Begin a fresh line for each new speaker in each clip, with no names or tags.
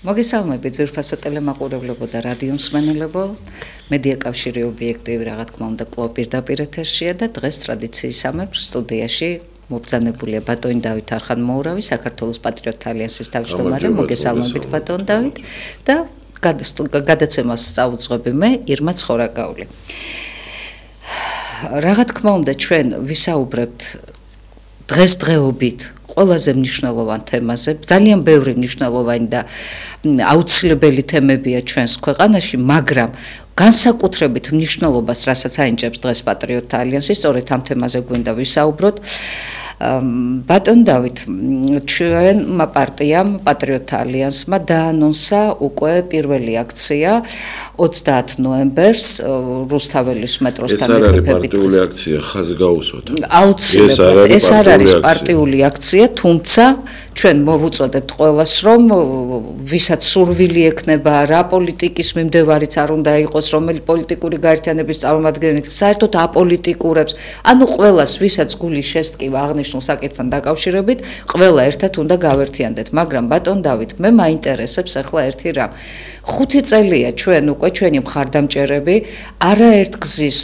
მოგესალმებით ძვირფასო ტელემაყურებლებო და რადიო მსმენელებო. მედია კავშირი ობიექტივი რა თქმა უნდა კვლავ პირდაპირ ეთერშია და დღეს ტრადიციისამებრ სტუდიაში მობრძანებულია ბატონი დავით არხანმოურავი, საქართველოს პატრიოტთა ალიანსის თავმჯდომარე. მოგესალმებით ბატონ დავით და გადაცემას წაუძღვები მე ირმა ცხორაკაული. რა თქმა უნდა ჩვენ ვისაუბრებთ დღესდღეობით ყველაზე მნიშვნელოვან თემაზე, ძალიან ბევრი მნიშვნელოვანი და აუცილებელი თემებია ჩვენს ქვეყანაში, მაგრამ განსაკუთრებით მნიშვნელობას, რასაც აინჭებს დღეს პატრიოტთა ალიანსი, სწორედ ამ თემაზე გვინდა ვისაუბროთ. ბატონ დავით, ჩვენმა პარტიამ პატრიოტთა ალიანსმა დაანონსა უკვე პირველი აქცია 30 ნოემბერს რუსთაველის მეტროსთან
ეს არის პარტიული აქცია, ხაზი გაუსვათ.
აუცილებლად ეს არ არის პარტიული აქცია, თუმცა ჩვენ მოვუწოდებთ ყველას, რომ ვისაც სურვილი ექნება, რა პოლიტიკის მიმდევარიც არ უნდა იყოს, რომელი პოლიტიკური გაერთიანების წარმომადგენელი, საერთოდ აპოლიტიკურებს, ანუ ყველას, ვისაც გული შესტკივა აღნიშნულ საკითხთან დაკავშირებით, ყველა ერთად უნდა გავერთიანდეთ. მაგრამ ბატონ დავით, მე მაინტერესებს ახლა ერთი რამ. 5 წელია ჩვენ უკვე ჩვენი მხარდამჭერები არაერთ გზის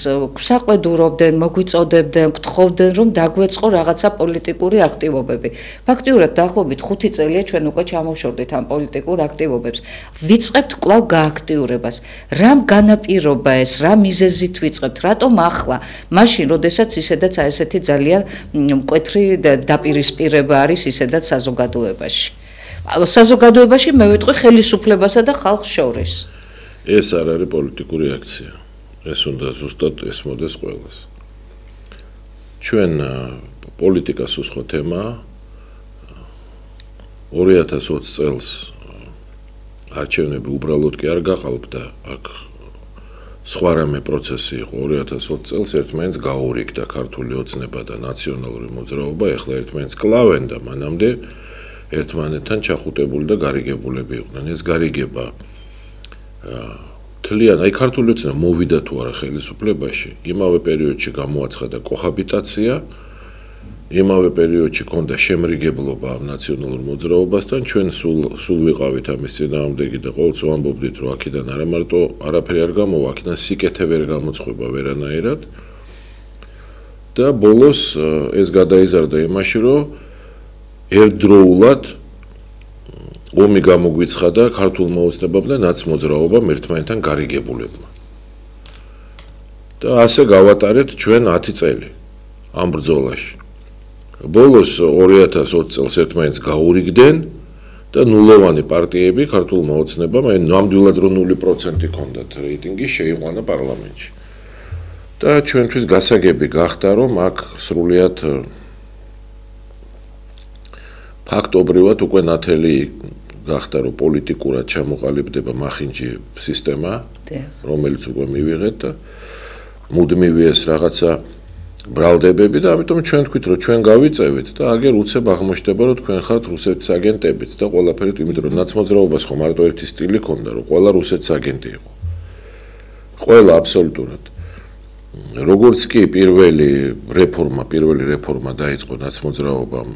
საყვედურობდნენ, მოგვიწოდებდნენ, გთხოვდნენ, რომ დაგვეწყო რაღაცა პოლიტიკური აქტივობები. ფაქტიურად დაახლოებით 5 წელია ჩვენ უკვე ჩამოვშორდით ამ პოლიტიკურ აქტივობებს. ვიწყებთ კვლავ გააქტიურებას. რამ განაპირობა ეს, რა მიზეზით ვიწყებთ, რატომ ახლა? მაშინ, როდესაც ისედაც ესეთი ძალიან მკვეთრი დაპირისპირება არის ისედაც საზოგადოებაში. საზოგადოებაში მე ვიტყვი ხელისუფლებასა და ხალხს შორის.
ეს არ არის პოლიტიკური აქცია. ეს უნდა ზუსტად ესმოდეს ყველას. ჩვენ პოლიტიკას უსხო თემაა. 2020 წელს არჩევნები უბრალოდ კი არ გაყალბდა, აქ სხვა რამე პროცესი იყო. 2020 წელს ერთმანეთს გაურიგდა ქართული ოცნება და ნაციონალური მოძრაობა, ეხლა ერთმანეთს კლავენ და მანამდე ერთმანეთთან ჩახუტებული და გარიგებულები იყვნენ. ეს გარიგება თლიან, აი ქართული ოცნება მოვიდა თუ არა ხელისუფლებაში, იმავე პერიოდში გამოაცხადა კოჰაბიტაცია, იმავე პერიოდში ქონდა შემრიგებლობა ნაციონალურ მოძრაობასთან, ჩვენ სულ ვიყავით ამის წინააღმდეგი და ყოველთვის ვამბობდით, რომ აქედან არა მარტო არაფერი არ გამოვა, აქედან სიკეთე ვერ გამოწყვება ვერანაირად. და ბოლოს ეს გადაიზარდა იმაში, რომ ერთდროულად ომი გამოგვიცხადა ქართულ მოოცნებამ და ნაცმოძრაობამ ერთმანეთთან გარიგებულებმა. და ასე გავატარეთ ჩვენ 10 წელი ამ ბრძოლაში. ბოლოს 2020 წელს ერთმანეთს გაურიგდნენ და ნულოვანი პარტიები ქართულ მოოცნებამ, აი ნამდვილად რომ 0% ჰქონდათ რეიტინგი, შეიყვანა პარლამენტში. და ჩვენთვის გასაგები გახდა, რომ აქ სრულიად ფაქტობრივად უკვე ნათელი გახდა, რომ პოლიტიკურად ჩამოყალიბდება მახინჯი სისტემა, რომელიც უკვე მივიღეთ და მუდმივი ეს რაღაცა ბრალდებები და ამიტომ ჩვენ თქვით, რომ ჩვენ გავიწევით და აგერ უცებ აღმოჩნდება, რომ თქვენ ხართ რუსეთის აგენტებიც და ყველაფერი, იმიტომ რომ ნაცმოძრაობას ხო მარტო ერთი სტილი ჰქონდა, რომ ყველა რუსეთის აგენტი იყო. ყველა აბსოლუტურად. როგორც კი პირველი რეფორმა დაიწყო ნაცმოძრაობამ,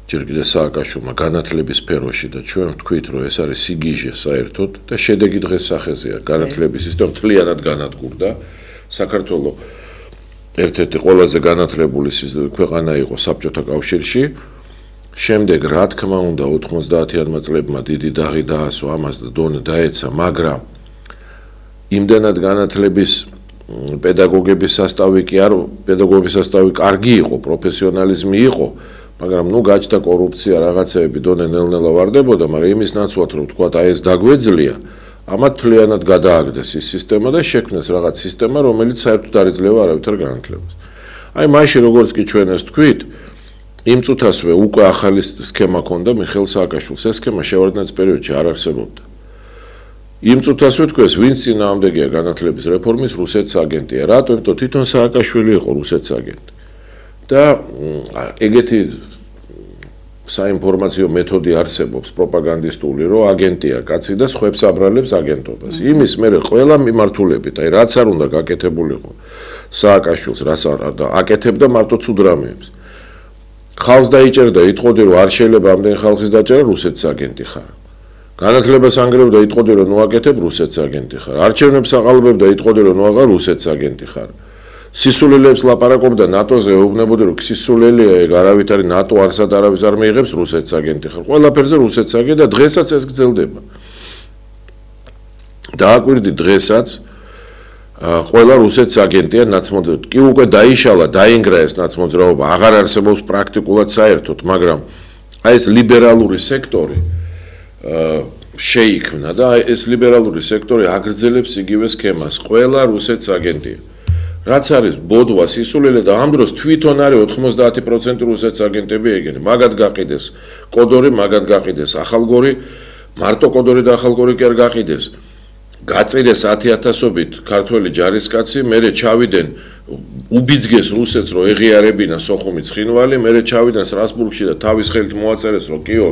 ჯერ კიდევ სააკაშვილმა განათლების სფეროში და ჩვენ ვთქვით, რომ ეს არის სიგიჟე საერთოდ და შედეგი დღეს სახეზეა. განათლების სისტემა მთლიანად განადგურდა. საქართველოს ერთ-ერთი ყველაზე განათლებული ქვეყანა იყო საბჭოთა კავშირში. შემდეგ რა თქმა უნდა 90-იანმა წლებმა დიდი დაღი დაასვა ამას და დონე დაეცა, მაგრამ იმდენად განათლების პედაგოგების სასტავი კარგი იყო, პროფესიონალიზმი იყო, მაგრამ გაჩნდა კორუფცია, რაღაცეები დონე ნელ-ნელა ვარდებოდა, მაგრამ იმის ნაცვლად რომ თქვა აი ეს დაგვეძლია, ამათ თლიანად გადააგდეს ის სისტემა და შექმნეს რაღაც სისტემა, რომელიც საერთოდ არ იძლევა არავითარ განათლებას. აი მაშინ როგორც კი ჩვენ ეს თქვით, იმ წუთასვე უკვე ახალი სქემა ჰქონდა მიხეილ სააკაშვილს, ეს სქემა შევარდნაძის პერიოდში არ არსებობდა. იმ წუთასვე თქვეს, ვინც წინააღმდეგია განათლების რეფორმის, რუსეთის აგენტია. რატო? იმიტომ თვითონ სააკაშვილი იყო რუსეთის აგენტი. და ეგეთი საინფორმაციო მეთოდი არსებობს პროპაგანდისტული, რომ აგენტია კაცი და სხვებს აბრალებს აგენტობას. იმის მერე ყველა მიმართულებით, აი რაც არ უნდა გაკეთებულიყო სააკაშვილს, რაც არ აკეთებდა მარტო ცუდ რამეებს. ხალხს დაიჭერდა, იტყოდი, რომ არ შეიძლება ამდენ ხალხის დაჭერა, რუსეთის აგენტი ხარ. განათლებას ანგრევდა იტყოდი რომ ნუაკეთებ რუსეთს აგენტი ხარ. არჩევნებს აყალბებდა იტყოდი რომ ნუაღარ რუსეთს აგენტი ხარ. სისულელეებს ლაპარაკობდა ნატოზე ეუბნებოდი რომ სისულელეა ეგ არავით არის ნატო არსად არავის არ მიიღებს რუსეთს აგენტი ხარ. ყველაფერზე რუსეთს აგენტი და დღესაც ეს გრძელდება. დააკვირდი დღესაც ყველა რუსეთს აგენტია ნაცმოძრაობა. კი უკვე დაიშალა, დაინგრა ეს ნაცმოძრაობა, აღარ არსებობს პრაქტიკულად საერთოდ, მაგრამ აი ეს ლიბერალური სექტორი შეიქმნა და ეს ლიბერალური სექტორი აგრძელებს იგივე სქემას. ყველა რუსეთს აგენტია. რაც არის ბოდვა სისულელე და ამ დროს თვითონ არის 90% რუსეთს აგენტები ეგენი. მაგად გაყიდეს კოდორი, მაგად გაყიდეს ახალგორი, მარტო კოდორი და ახალგორი კი არ გაყიდეს. გაწირეს 10,000-ობით ქართველი ჯარისკაცი, მერე ჩავიდნენ უბიძგეს რუსეთს რომ ეღიარებინა სოხუმი ცხინვალი, მერე ჩავიდნენ სტრასბურგში და თავის ხელით მოაწერეს რომ კიო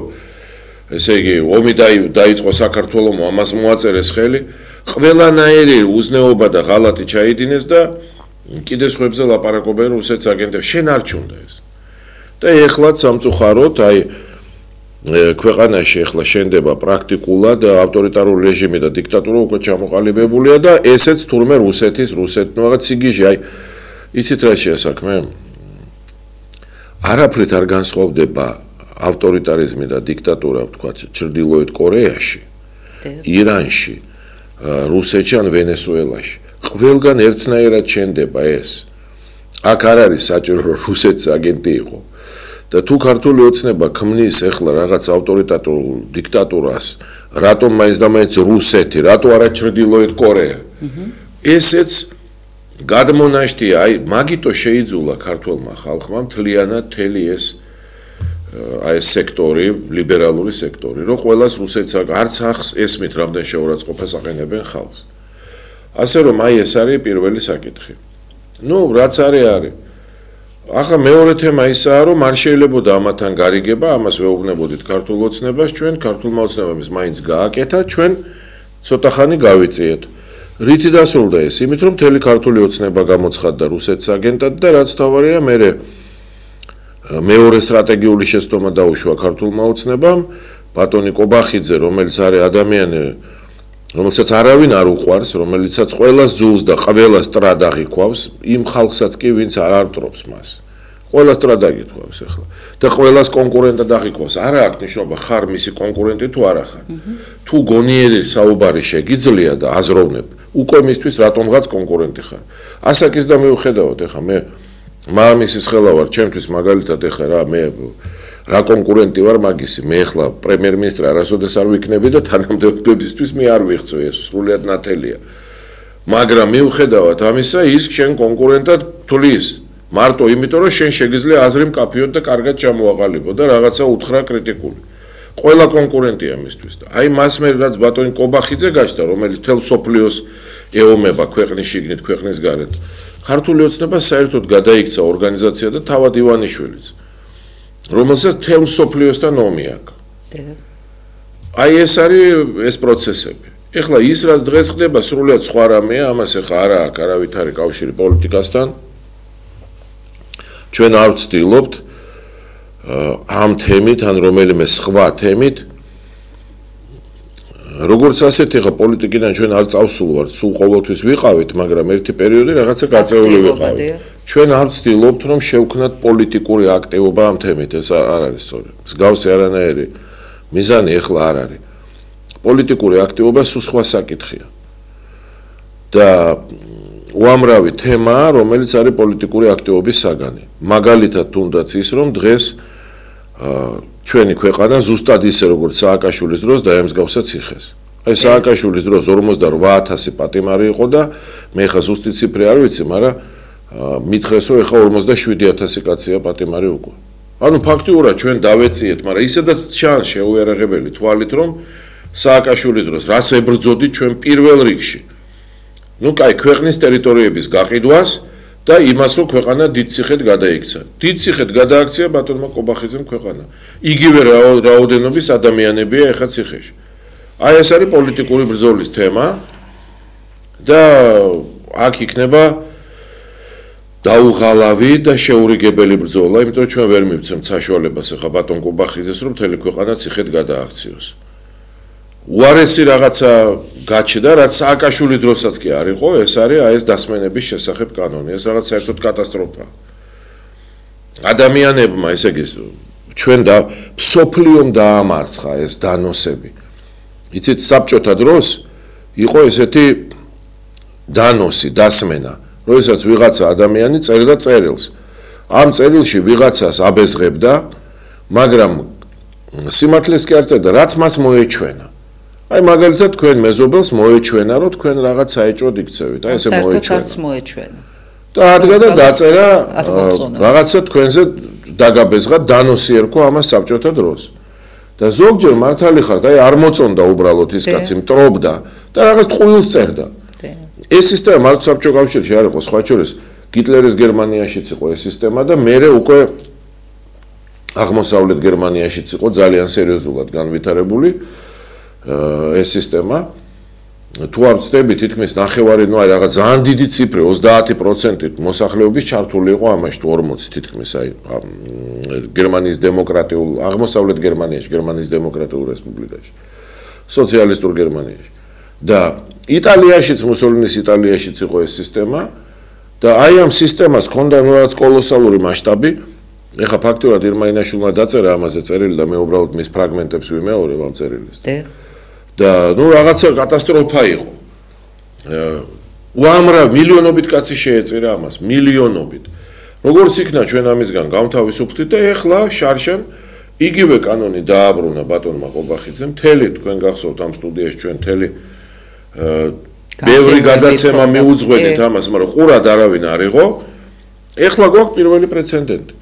ესე იგი ომი დაიწყო საქართველოს, ამას მოაწერეს ხელი. ყველანაირი უზნეობა და ღალატი ჩაიდინეს და კიდე სხვებზე ლაპარაკობენ რუსეთს აგენტებს. შენ არ ჩუნდა ეს. და ეხლაც სამწუხაროდ აი ქვეყანაში ეხლა შენდება პრაქტიკულად ავტორიტარული რეჟიმი და დიქტატურა უკვე ჩამოყალიბებულია და ესეც თურმე რუსეთის რაღაც სიგიჟე აი იცით რა შეასაქმე? არაფრით არ განსხვავდება ავტორიტარიზმი და დიქტატურა ვთქვათ ჩრდილოეთ კორეაში, ირანში, რუსეთში ან ვენესუელაში. ყველგან ერთნაირად შენდება ეს. აქ არ არის საჭირო რომ რუსეთის აგენტი იყო. და თუ ქართული ოცნება ქმნის ახლა რაღაც ავტორიტარულ დიქტატურას, რატომ მაინც და მაინც რუსეთი, რატო არა ჩრდილოეთ კორეა? ესეც გადმონაშთია, აი მაგიტო შეიძულა ქართულმა ხალხმა მთლიანად მთელი ეს სექტორი, ლიბერალური სექტორი, რომ ყველას რუსეთს არც ახს ესმით რამდენ შეურაცხყოფას აყენებენ ხალხს. ასე რომ აი ეს არის პირველი საკითხი. ნუ რაც არის ახლა მეორე თემა ისაა რომ არ შეიძლებოდა ამათან გარიგება, ამას ვეუბნებოდით ქართულ ოცნებას, ჩვენ ქართულმა ოცნებამ მაინც გააკეთა, ჩვენ ცოტა ხანი გავიწიეთ. რითი დასრულდა ეს? იმით რომ მთელი ქართული ოცნება გამოცხადდა რუსეთს აგენტად და რაც თავარია მეორე სტრატეგიული შეცდომა დაუშვა ქართულმა ოცნებამ, ბატონი კობახიძე, რომელიც არის ადამიანი, რომელსაც არავინ არ უყვარს, რომელიცაც ყველას ძულს და ყველას ტრადაღი ქვავს, იმ ხალხსაც კი ვინც არ არტრობს მას. ყველას ტრადაღი ქვავს ახლა და ყველას კონკურენტად აღიქვავს. არა აქვს ნიშნობა ხარ მისი კონკურენტი თუ არა ხარ. თუ გონიერი საუბარი შეგიძლია და აზროვნებ, უკვე მისთვის რატომღაც კონკურენტი ხარ. ასაკის და მიუხედავად ახლა მე მამამისის ხელა ვარ, ჩემთვის მაგალითად ახლა რა კონკურენტი ვარ მაგისი, მე ახლა პრემიერ-მინისტრი არასოდეს არ ვიქნები და თანამდებობებისთვის მე არ ვიღწვი, ეს სრულიად ნათელია. მაგრამ მიუხედავად ამისა, ის შენ კონკურენტად თulis მარტო იმიტომ რომ შენ შეგიძლია აზრი მკაფიოდ და კარგად ჩამოაყალიბო და რაღაცა უთხრა კრიტიკული. ყველა კონკურენტია მისთვის და აი მას მე რაც ბატონი კობახიძე გაჩნდა, რომელიც თელ სოფლიოს ეომება ქვეყნის შიგნით, ქვეყნის გარეთ. ქართული ოცნება საერთოდ გადაიქცა ორგანიზაცია და თავად ივანიშვილიც. რომელსაც თელ სოფლიოსთან ომი აქვს. აი ეს არის ეს პროცესები. ეხლა ის რაც დღეს ხდება სრულიად სხვა რამეა, ამას ეხლა არა აქვს არავითარი კავშირი პოლიტიკასთან. ჩვენ არ ვცდილობთ ამ თემით ან რომელიმე სხვა თემით როგორც ასეთი ხა პოლიტიკიდან ჩვენ არ წავსულ ვართ, სულ ყოველთვის ვიყავით, მაგრამ ერთი პერიოდი რაღაცა გაწეული ვიყავით. ჩვენ არ ვცდილობთ რომ შევქნათ პოლიტიკური აქტივობა ამ თემით, ეს არ არის სწორი. მსგავსი არანაირი მიზანი ეხლა არ არის. პოლიტიკური აქტივობა სულ სხვა საკითხია. და უამრავი თემაა, რომელიც არის პოლიტიკური აქტივობის საგანი. მაგალითად თუნდაც ის რომ დღეს ჩვენი ქვეყანა ზუსტად ისე როგორც სააკაშვილის დროს დაემსგავსა ციხეს. აი სააკაშვილის დროს 48,000 პატიმარი იყო და მე ხა ზუსტი ციფრი არ ვიცი, მაგრამ მითხრეს რომ ეხა 47,000 კაცია პატიმარი უკვე. ანუ ფაქტიურად ჩვენ დავეციეთ, მაგრამ ისედაც ჩანს შეუერაღებელი თვალით რომ სააკაშვილის დროს რას ებრძოდით ჩვენ პირველ რიგში. ნუ კაი ქვეყნის ტერიტორიების გაყიდვას და იმას რომ ქვეყანა დიდციხედ გადაიქცა. დიდციხედ გადააქცია ბატონმა კობახიძემ ქვეყანა. იგივე რაოდენობის ადამიანებია ეხა ციხეში. აი ეს არის პოლიტიკური ბრძოლის თემა და აქ იქნება დაუღალავი და შეურიგებელი ბრძოლა, იმიტომ რომ ჩვენ ვერ მივცემთ საშუალებას ეხა ბატონ კობახიძეს რომ მთელი ქვეყანა ციხედ გადააქციოს. უარესი რაღაცა გაჩნდა, რაც სააკაშვილის დროსაც კი არ იყო, ეს არის ეს დასმენების შესახებ კანონი. ეს რაღაც საერთოდ კატასტროფაა. ადამიანებმა, ესე იგი, ჩვენ და სოფლიომ დაამარცხა ეს დანოსები. იცით, საბჭოთა დროს იყო ესეთი დანოსი, დასმენა, როდესაც ვიღაცა ადამიანი წერდა წერილს. ამ წერილში ვიღაცას აბეზღებდა, მაგრამ სიმართლეს კი არ წერდა, რაც მას მოეჩვენა. აი მაგალითად თქვენ მეზობელს მოეჩვენა, რომ თქვენ რაღაც საეჭვოდ იქცევით. აი ესე
მოეჩვენა.
და ადგა და დაწერა რაღაცა თქვენზე დაგაბეზღა, დანოსი ერქვა ამას საბჭოთა დროს. და ზოგჯერ მართალი ხართ, აი არ მოწონდა უბრალოდ ის კაცი, მტრობდა და რაღაც ტყუილს წერდა. ეს სისტემა მარტო საბჭოთა კავშირში არ იყო, სხვა შორის გიტლერის გერმანიაშიც იყო ეს სისტემა და მერე უკვე აღმოსავლეთ გერმანიაშიც იყო ძალიან სერიოზულად განვითარებული ეს სისტემა. თუ არ ვწდები, თითქმის ნახევარი, ნუ აი რაღაც ძალიან დიდი ციფრი, 30% მოსახლეობის ჩართული იყო ამაში, თუ 40 თითქმის აი გერმანიის დემოკრატიულ აღმოსავლეთ გერმანიაში, გერმანიის დემოკრატიულ რესპუბლიკაში, სოციალისტურ გერმანიაში. და იტალიაშიც, მუსოლინის იტალიაშიც იყო ეს სისტემა და აი ამ სისტემას ჰქონდა რაღაც კოლოსალური მასშტაბი. ეხა ფაქტურად ირმა-ინაშვილმა დაწერა ამაზე წერილი და მე უბრალოდ მის ფრაგმენტებს ვიმეორებ ამ წერილის. და ნუ რაღაცა კატასტროფა იყო. უამრავ მილიონობით კაცი შეეწირა ამას, მილიონობით. როგორც იქნა ჩვენ ამისგან გამთავისუფლდით და ეხლა შარშან იგივე კანონი დააბრუნა ბატონმა ყობახიძემ, მთელი თქვენ გახსოვთ ამ სტუდიაში ჩვენ მთელი ბევრი გადაცემა მიუძღვენით ამას, მაგრამ ყურად არავინ არ იყო. ეხლა გვაქვს პირველი პრეცედენტი.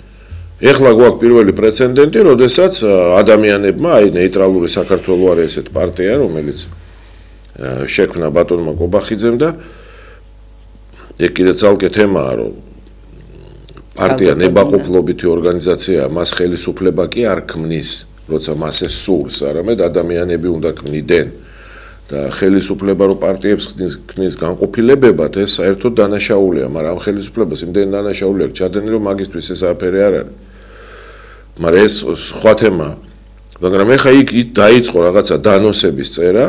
ეხლა გვაქვს პირველი პრეცედენტი, როდესაც ადამიანებმა, აი ნეიტრალური საქართველო არის ესეთ პარტია, რომელიც შექმნა ბატონმა ყობახიძემ და ეგ კიდე ცალკე თემაა, რომ პარტია ნებაყოფლობითი ორგანიზაციაა, მას ხელისუფლება კი არ ქმნის, როცა მას ეს სურს, არამედ ადამიანები უნდა ქმნიდნენ. და ხელისუფლება რო პარტიებს ქმნის განყოფილებებად, ეს საერთოდ დანაშაულია, მაგრამ ამ ხელისუფლებას იმდენი დანაშაული აქვს ჩადენილი, რომ მაგისთვის ეს არაფერი არ არის. მაგრამ ეს სხვა თემაა. მაგრამ ეხა იქ დაიწყო რაღაცა დანოსების წერა.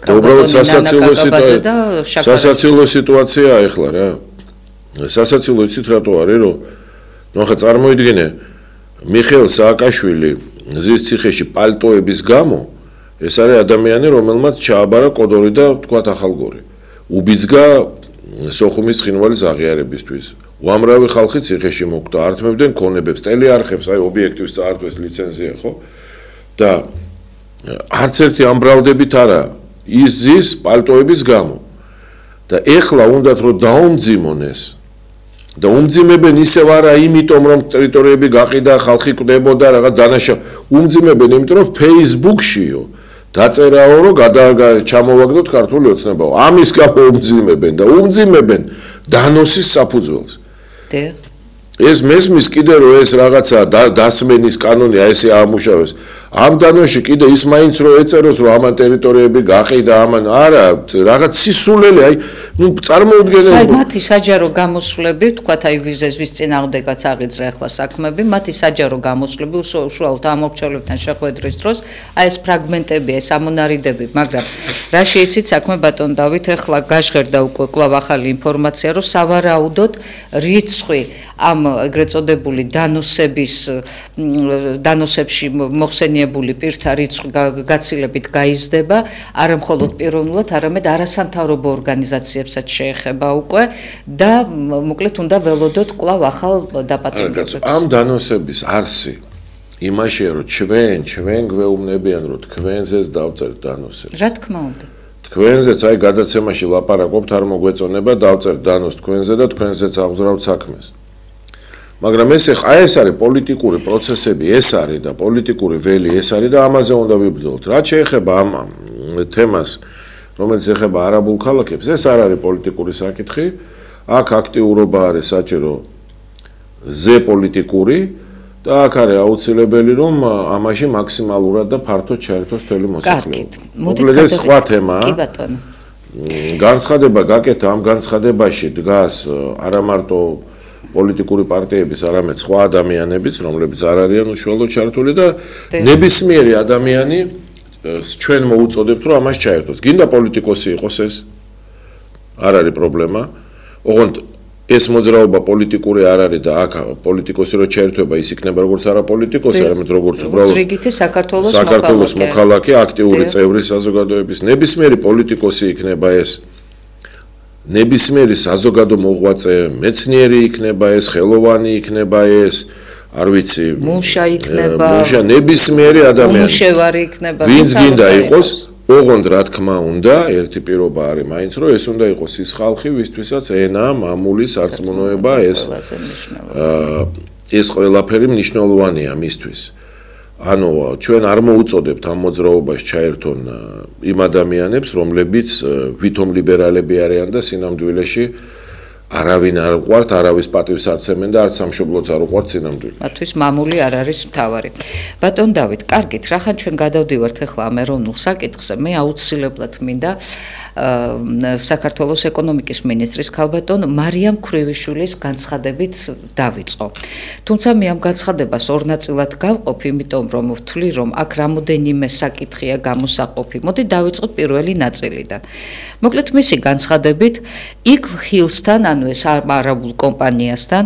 და უბრალოდ სასაცილო სიტუაციაა ეხლა რა. სასაცილო იცით რატო არის, რომ ნუ ხა წარმოიდგინე მიხეილ სააკაშვილი მზის ციხეში პალტოების გამო ეს არის ადამიანი, რომელმაც ჩააბარა კოდორი და თქვა ახალგორი. უბიძგა სოხუმის ცხინვალის აღიარებისთვის. უამრავი ხალხი ციხეში მოკვდა, ართმევდნენ ქონებებს, ტელეარხებს, აი ობიექტივს წაართვეს ლიცენზია, ხო? და არც ერთი ამბრალდებით არა ის ზის პალტოების გამო. და ეხლა უნდათ რომ დაუმძიმონ ეს. და უმძიმებენ ისევ არა იმიტომ რომ ტერიტორიები გაყიდა, ხალხი კვდებოდა რაღაც დანაშაული. უმძიმებენ იმიტომ რომ Facebook-შიო დაწერაო რომ ჩამოვაგდოთ ქართული ოცნებაო. ამის გამო უმძიმებენ და უმძიმებენ დანოსის საფუძველს. ეს მესმის კიდე რომ ეს რაღაცა დასმენის კანონი აი ესე ამუშავეს. ამ დანოში კიდე ის მაინც რომ ეწეროს რომ ამან ტერიტორიები გაყიდა, ამან არა რაღაც სისულელი, აი ნუ წარმოუდგენელი.
მათი საჯარო გამოსვლები, თქვათ აი ვის წინააღმდეგაც აღიძრა ახლა საქმეები, მათი საჯარო გამოსვლები უშუალოდ ამორჩევლებთან შეხვედრის დროს, აი ეს ფრაგმენტები, ეს ამონარიდები, მაგრამ რა შეიცით საქმე ბატონ დავით, ახლა გაჟღერდა უკვე კვლავ ახალი ინფორმაცია, რომ სავარაუდოდ რიცხვი ამ ეგრეთ წოდებული დანოსებში მოხსენიებული პირთა რიცხვი გაცილებით გაიზრდება, არა მხოლოდ პიროვნულად, არამედ არასამთავრობო ორგანიზაციებსაც შეეხება უკვე და მოკლედ უნდა ველოდოთ კვლავ ახალ დაპატიმრებებს.
ამ დანოსების არსი იმაშია, რომ ჩვენ გვეუბნებიან, რომ თქვენზეც დავწერთ დანოსებს.
რა თქმა უნდა.
თქვენზეც აი გადაცემაში ლაპარაკობთ, არ მოგვეწონება დავწერთ დანოს თქვენზე და თქვენზეც აღზრავთ საქმეს. მაგრამ ეს არის პოლიტიკური პროცესები, ეს არის და პოლიტიკური ველი ეს არის და ამაზე უნდა ვიბრძოლოთ. რაც შეეხება ამ თემას, რომელიც ეხება არაბულ ქალაქებს, ეს არ არის პოლიტიკური საკითხი. აქ აქტიურობა არის საჭირო ზე პოლიტიკური და აქ არის აუცილებელი რომ ამაში მაქსიმალურად და ფართოდ ჩაერთოს მთელი მოსახლეობა. მოკლედ ეს სხვა თემაა.
კი ბატონო.
განცხადება გაკეთა ამ განცხადებაში დგას არა მარტო პოლიტიკური პარტიების, არამედ სხვა ადამიანებიც, რომლებიც არ არიან უშუალოდ ჩართული და ნებისმიერი ადამიანი ჩვენ მოუწოდებთ რომ ამას ჩაერთოს. გინდა პოლიტიკოსი იყოს ეს? არ არის პრობლემა. ოღონდ ეს მოძრაობა პოლიტიკური არ არის და აქ პოლიტიკოსი რო ჩაერთვება ის იქნება როგორც არაპოლიტიკოსი, არამედ როგორც უბრალოდ
რიგითი
საქართველოს მოქალაქე, აქტიური წევრი საზოგადოების. ნებისმიერი პოლიტიკოსი იქნება ეს. ნებისმიერი საზოგადო მოღვაწე, მეცნიერი იქნება ეს, ხელოვანი იქნება ეს, არ ვიცი,
მუშა იქნება,
ნებისმიერი ადამიანი.
მუშევარი იქნება,
ვინც გინდა იყოს, ოღონდ რა თქმა უნდა, ერთი პირობა არის მაინც, რომ ეს უნდა იყოს ის ხალხი, ვისთვისაც ენა, მამული, სარწმუნოება ეს ყველაფერი მნიშვნელოვანია მისთვის. ანუ ჩვენ არ მოუწოდებთ ამ მოძრაობას ჩაერთონ იმ ადამიანებს, რომლებიც ვითომ ლიბერალები არიან და სინამდვილეში არავინ არ უყვართ, არავის პატივს არ ცემენ და არც სამშობლოც არ უყვართ სინამდვილეში.
მათთვის მამული არ არის მთავარი. ბატონ დავით, კარგით, რახან ჩვენ გადავდივართ ახლა ამ ეროვნულ საკითხზე, მე აუცილებლად მინდა საქართველოს ეკონომიკის მინისტრის ქალბატონ მარიამ ქრივიშვილის განცხადებით დავიწყო. თუმცა მე ამ განცხადებას ორ ნაწილად გავყოფ, იმიტომ რომ ვთვლი, რომ აქ რამოდენიმე საკითხია გამოსაყოფი. მოდი დავიწყოთ პირველი ნაწილიდან. მოკლედ მისი განცხადებით იქ ჰილსთან, ანუ ეს არაბულ კომპანიასთან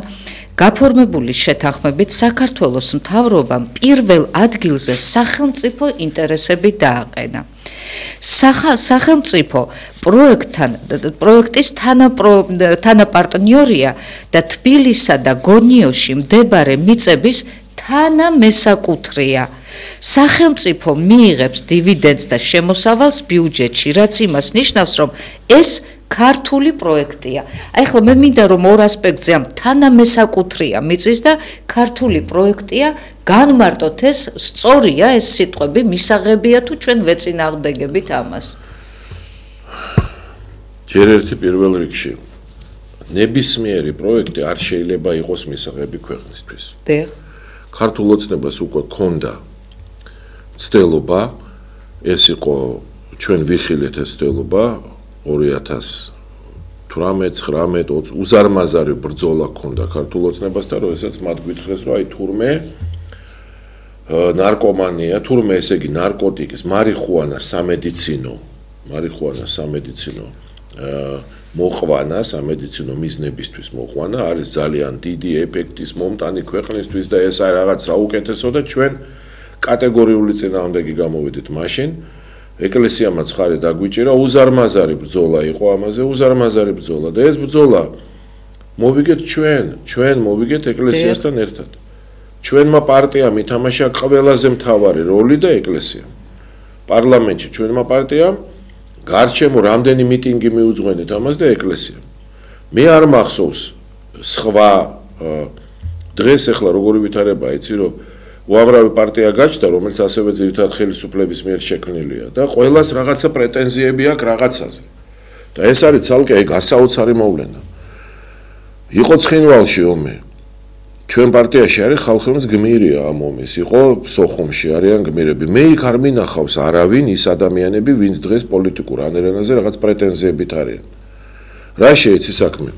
გაფორმებული შეთანხმებით საქართველოს მთავრობამ პირველ ადგილზე სახელმწიფო ინტერესები დააყენა. სახელმწიფო პროექტის თანაპარტნიორია და თბილისსა და გონიოში მდებარე მიწების თანამესაკუთრეა. სახელმწიფო მიიღებს დივიდენდს და შემოსავალს ბიუჯეტში, რაც იმას ნიშნავს, რომ ეს ქართული პროექტია. აი ახლა მე მინდა რომ ორ ასპექტზე ამ თანამესაკუთრეა მიწის და ქართული პროექტია განმარტოთ ეს სწორია ეს სიტყვები მისაღებია თუ ჩვენ ვეწინააღმდეგებით ამას.
ჯერ ერთი პირველ რიგში ნებისმიერი პროექტი არ შეიძლება იყოს მისაღები ქვეყნისთვის.
დიახ.
ქართულ ოცნებას უკვე ქონდა ცდელობა, ეს იყო ჩვენ ვიხილეთ ეს ცდელობა 2018-19 უზარმაზარი ბრძოლა ქონდა ქართულ ოცნებასთან, როდესაც მათ გვითხრეს, რომ აი თურმე ნარკომანია, თურმე ესე იგი ნარკოტიკის, მარიხუანა სამედიცინო მოყვანა, სამედიცინო მიზნებისთვის მოყვანა არის ძალიან დიდი ეფექტის მომტანი ქვეყნისთვის და ეს არის რაღაც საუკეთესო და ჩვენ კატეგორიული წინააღმდეგი გამოვიდით მაშინ. ეკლესიამაც ხარი დაგვიჭირა, უზარმაზარი ბრძოლა იყო ამაზე, უზარმაზარი ბრძოლა და ეს ბრძოლა მოვიგეთ ჩვენ მოვიგეთ ეკლესიასთან ერთად. ჩვენმა პარტიამ ითამაშა ყველაზე მთავარი როლი და ეკლესია. პარლამენტში ჩვენმა პარტიამ გარჩემო რამდენი მიტინგი მიუძღვენით ამას და ეკლესიამ. მე არ მახსოვს სხვა დღეს ახლა როგორი ვითარება, იცი რომ უამრავი პარტია გაჩნდა, რომელიც ასევე ძირითადად ხელისუფლების მიერ შექმნილია და ყველას რაღაცა პრეტენზიები აქვს რაღაცაზე. და ეს არის ცალკე გასაოცარი მოვლენა. იყო ცხინვალში ომი. ჩვენ პარტიაში არის ხალხი, რომელიც გმირია ამ ომის, იყო სოხუმში არიან გმირები. მე იქ არ მინახავს არავინ ის ადამიანები, ვინც დღეს პოლიტიკურ ანერენაზე რაღაც პრეტენზიებით არიან. რა შეიცი საქმე?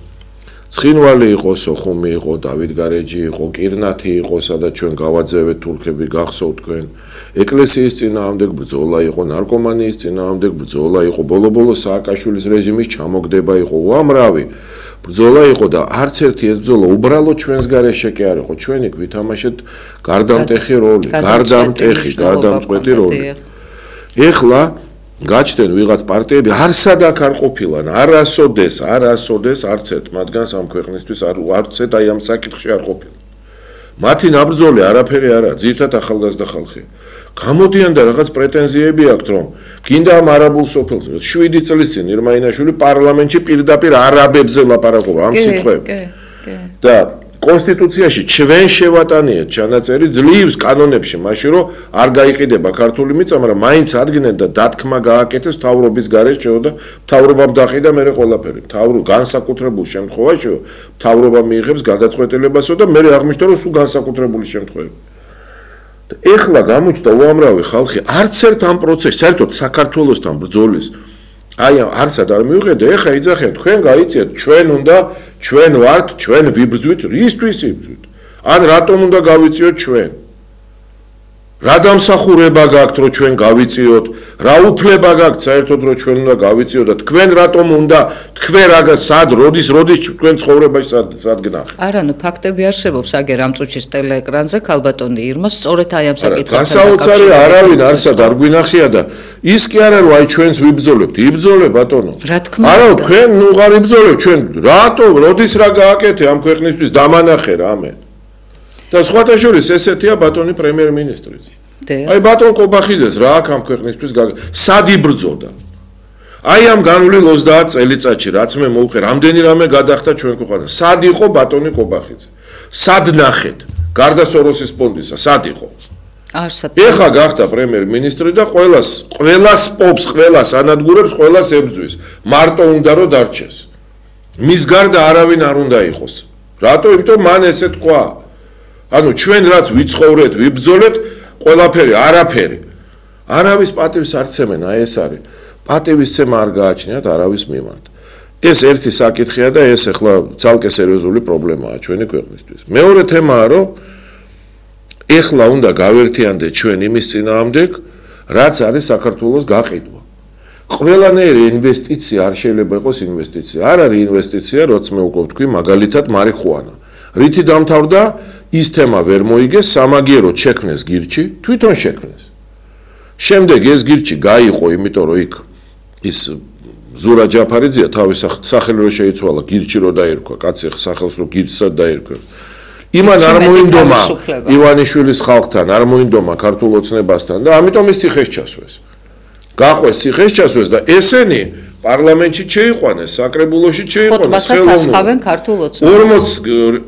ცხინვალი იყო, სოხუმი იყო, დავითგარეჯი იყო, კირნათი იყო, სადაც ჩვენ გავაძევეთ თურქები, გახსოვთ თქვენ. ეკლესიის წინააღმდეგ ბრძოლა იყო, ნარკომანიის წინააღმდეგ ბრძოლა იყო, ბოლო-ბოლო სააკაშვილის რეჟიმის ჩამოგდება იყო, უამრავი ბრძოლა იყო და არც ერთი ეს ბრძოლა უბრალოდ ჩვენს გარეშე კი არ იყო, ჩვენ იქ ვითამაშეთ გარდამტეხი როლი, გარდამწყვეტი როლი. ეხლა გაჩნდნენ ვიღაც პარტიები არსადაკ არ ყოფილან, არასოდეს არც ერთ მათგანს ამ ქვეყნისთვის არც ერთ აი ამ საკითხში არ ყოფილა. მათი ნაბრძოლი არაფერი არაა, ძირითადად ახალგაზრდა ხალხია. გამოდიან და რაღაც პრეტენზიები აქვთ, რომ გინდა ამ არაბულ სოფელზე 7 წლის წინ ირმაინაშვილი პარლამენტში პირდაპირ არაბებზე ლაპარაკობდა ამ სიტყვებით. და კონსტიტუციაში ჩვენ შევატანიეთ ჩანაწერი ძლივს კანონებში, მაშინ რომ არ გაიყიდება ქართული მიწა, მაგრამ მაინც ადგენენ და დათქმა გააკეთეს მთავრობის გარეშე და მთავრობამ დაყიდა მე ყველაფერი. განსაკუთრებულ შემთხვევაში მთავრობა მიიღებს გადაწყვეტილებასო და მე აღმოჩნდა რომ სულ განსაკუთრებული შემთხვევები. ეხლა გამოჩნდა უამრავი ხალხი არც ერთ ამ პროცესს, საერთოდ საქართველოსთან ბრძოლის აი არსად არ მივიღეთ, ეხლა იძახენ თქვენ გაიწიეთ, ჩვენ ვართ, ჩვენ ვიბრძვით, რისთვის იბრძვით? ან რატომ უნდა გავიწიოთ ჩვენ? რა დამსახურება გაქვთ რომ ჩვენ გავიწიოთ, რა უფლება გაქვთ საერთოდ რომ ჩვენ უნდა გავიწიოთ და თქვენ რატომ უნდა თქვენ რა სად როდის თქვენ ცხოვრებაში სად გნახეთ?
არა, ნუ ფაქტები არსებობს აგერ ამ წუთის ტელეეკრანზე ქალბატონი ირმა სწორედ აი ამ საკითხთან
გასაოცარი არავინ არსად არ გვინახია და ის კი არა რომ აი ჩვენს ვიბრძოლებთ, იბრძოლე ბატონო.
რა თქმა უნდა.
არა, თქვენ ნუ ღარ იბრძოლებთ, ჩვენ რატო როდის რა გააკეთე ამ ქვეყნისთვის დამანახე რამე. და სხვათა შორის ესეთია ბატონი პრემიერ-მინისტრიც. აი ბატონ კობახიძეს რა აქ ამ ქვეყნისთვის სად იბრძოდა? აი ამ განვლილ 30 წელიწადში რაც მე მოვხე, რამდენი რამე გადახდა ჩვენ ქვეყანას. სად იყო ბატონი კობახიძე? სად ნახეთ? გარდა სოროსის ფონდისა, სად იყო?
არსად.
ეხა გახდა პრემიერ-მინისტრი და ყველას პოპს, ყველას ანადგურებს, ყველას ებძვის. მარტო უნდა რომ დარჩეს. მის გარდა არავინ არ უნდა იყოს. რატო? იმიტომ მან ესე თქვა. ანუ ჩვენ რაც ვიცხოვრეთ, ვიბრძოლეთ, ყველაფერი, არაფერი. არავის პატივს არ ცემენ, აი ეს არის. პატივისცემა არ გააჩნიათ არავის მიმართ. ეს ერთი საკითხია და ეს ახლა ძალკე სერიოზული პრობლემაა ჩვენი ქვეყნისთვის. მეორე თემაა, რომ ეხლა უნდა გავერთიანდეთ ჩვენ იმის წინააღმდეგ, რაც არის საქართველოს გაყიდვა. ყველანაირი ინვესტიცია არ შეიძლება იყოს ინვესტიცია. არ არის ინვესტიცია, როც მე უკვე ვთქვი, მაგალითად მარიხუანა. რითი დამთავრდა? ის თემა ვერ მოიგეს, სამაგიეროდ შექმნეს გირჩი, თვითონ შექმნეს. შემდეგ ეს გირჩი გაიყო, იმიტომ რომ იქ ის ზურა ჯაფარიძეა თავის სახელი რო შეიცვალა, გირჩი რო დაერქვა, კაცი სახელს რო გირჩსაც დაერქვეს. იმან არ მოინდომა ივანიშვილის ხალხთან, არ მოინდომა ქართულ ოცნებასთან და ამიტომ ის ციხეს ჩასვეს. გაყვეს ციხეს ჩასვეს და ესენი პარლამენტში შეიყვანეს, საკრებულოში შეიყვანეს.
ხოთმასაც ასხავენ ქართულ ოცნებას.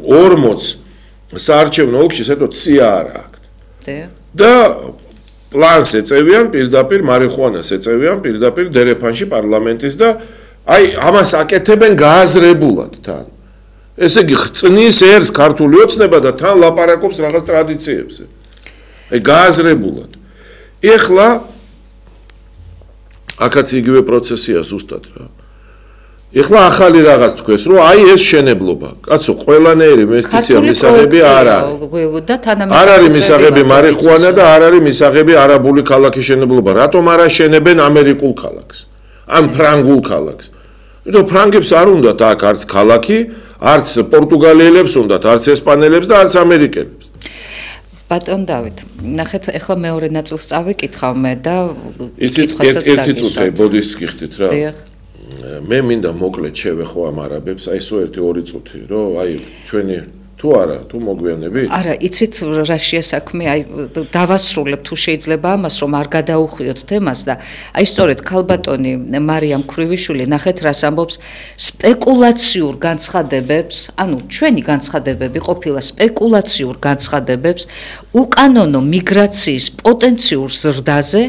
40 საარჩევნო ოლქში ესეთო ცია არ აქვთ. და პლანს ეწევიან პირდაპირ მარიხუანას ეწევიან პირდაპირ დერეფანში პარლამენტის და აი ამას აკეთებენ გააზრებულად თან. ესე იგი ხრწნის ერს ქართული ოცნება და თან ლაპარაკობს რაღაც ტრადიციებზე. აი გააზრებულად. ეხლა აქაც იგივე პროცესია ზუსტად რა. ეხლა ახალი რაღაც თქვეს, რომ აი ეს შენებლობა. კაცო, ყველანაირი ინვესტიცია მისაღები არ არის. არ არის მისაღები მარიხუანა და არ არის მისაღები არაბული ქალაქის შენებლობა. რატომ არ აშენებენ ამერიკულ ქალაქს? ან ფრანგულ ქალაქს? იმიტომ ფრანგებს არ უნდათ აქ არც ქალაქი, არც პორტუგალიელებს უნდათ, არც ესპანელებს და არც ამერიკელებს.
ბატონ დავით, ნახეთ, ეხლა მეორე ნაწილს წავიკითხავ მე და
კითხვასაც ერთი წუთი ბოდის გიხდით რა. მე მინდა მოკლედ შევეხო ამ არაბებს, აი სულ 1-2 წუთი, რომ აი ჩვენი თუ არა, თუ მოგვიანებით?
არა, იცით რა შეასაქმე, აი დავასრულებ თუ შეიძლება ამას, რომ არ გადაუხვიოთ თემას და აი სწორედ ქალბატონი მარიამ ქრივიშვილი ნახეთ რას ამბობს სპეკულაციურ განცხადებებს, ანუ ჩვენი განცხადებები ყოფილა სპეკულაციურ განცხადებებს უკანონო მიგრაციის პოტენციურ ზრდაზე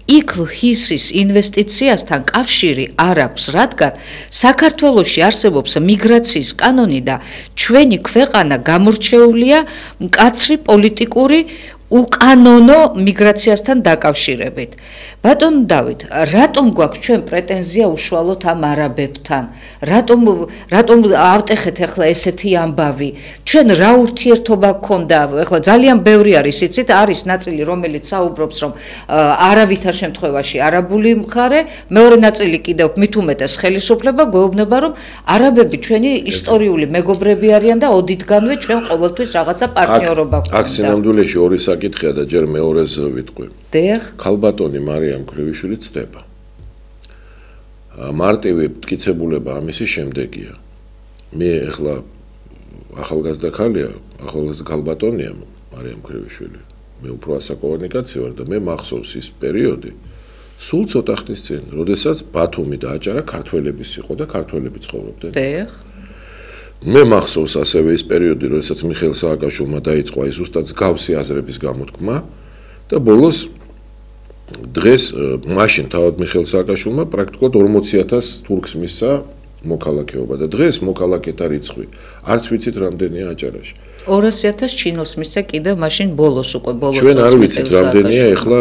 იქ ჰისის ინვესტიციასთან კავშირი არ აქვს, რადგან საქართველოში არსებობს მიგრაციის კანონი და ჩვენი ქვეყანა გამორჩეულია მკაცრი პოლიტიკური უკანონო მიგრაციასთან დაკავშირებით. ბატონ დავით, რატომ გვაქვს ჩვენ პრეტენზია უშუალოდ ამ არაბებთან? რატომ ავტეხეთ ახლა ესეთი ამბავი? ჩვენ რა ურთიერთობა გქონდა? ახლა ძალიან ბევრი არის, იცით, არის ნაწილი, რომელიც საუბრობს, რომ არავითარ შემთხვევაში არაბული მხარე, მეორე ნაწილი კიდევ მით უმეტეს ხელისუფლება გვეუბნება, რომ არაბები ჩვენი ისტორიული მეგობრები არიან და ოდითგანვე ჩვენ ყოველთვის რაღაცა პარტნიორობა გვქონდა.
აქ სინამდვილეში ორი საკითხია და ჯერ მეორეს ვიტყვი. ქალბატონი მარიამ ქრივიშვილი ცდება. მარტივი მტკიცებულება ამისი შემდეგია. მე ახლა ახალგაზრდა ხალია, ახალგაზრდა ქალბატონია მარიამ ქრივიშვილი. მე უფრო ასაკოვანი კაცი ვარ და მე მახსოვს ის პერიოდი, სულ ცოტა ხნის წინ, როდესაც ბათუმი დააჭარა ქართველების იყო და ქართველები ცხოვრობდნენ. მე მახსოვს ასევე ის პერიოდი, როდესაც მიხეილ სააკაშვილმა დაიწყო აი ზუსტად მსგავსი აზრების გამოთქმა და ბოლოს დღეს მაშინ თავად მიხეილ სააკაშვილმა პრაქტიკულად 40,000 თურქს მისცა მოქალაქეობა და დღეს მოქალაქეთა რიცხვი არც ვიცით რამდენია აჭარაში.
200,000 ჩინელს მისცა კიდევ მაშინ ბოლოს უკვე ბოლოს
ჩვენ არ ვიცით რამდენია ეხლა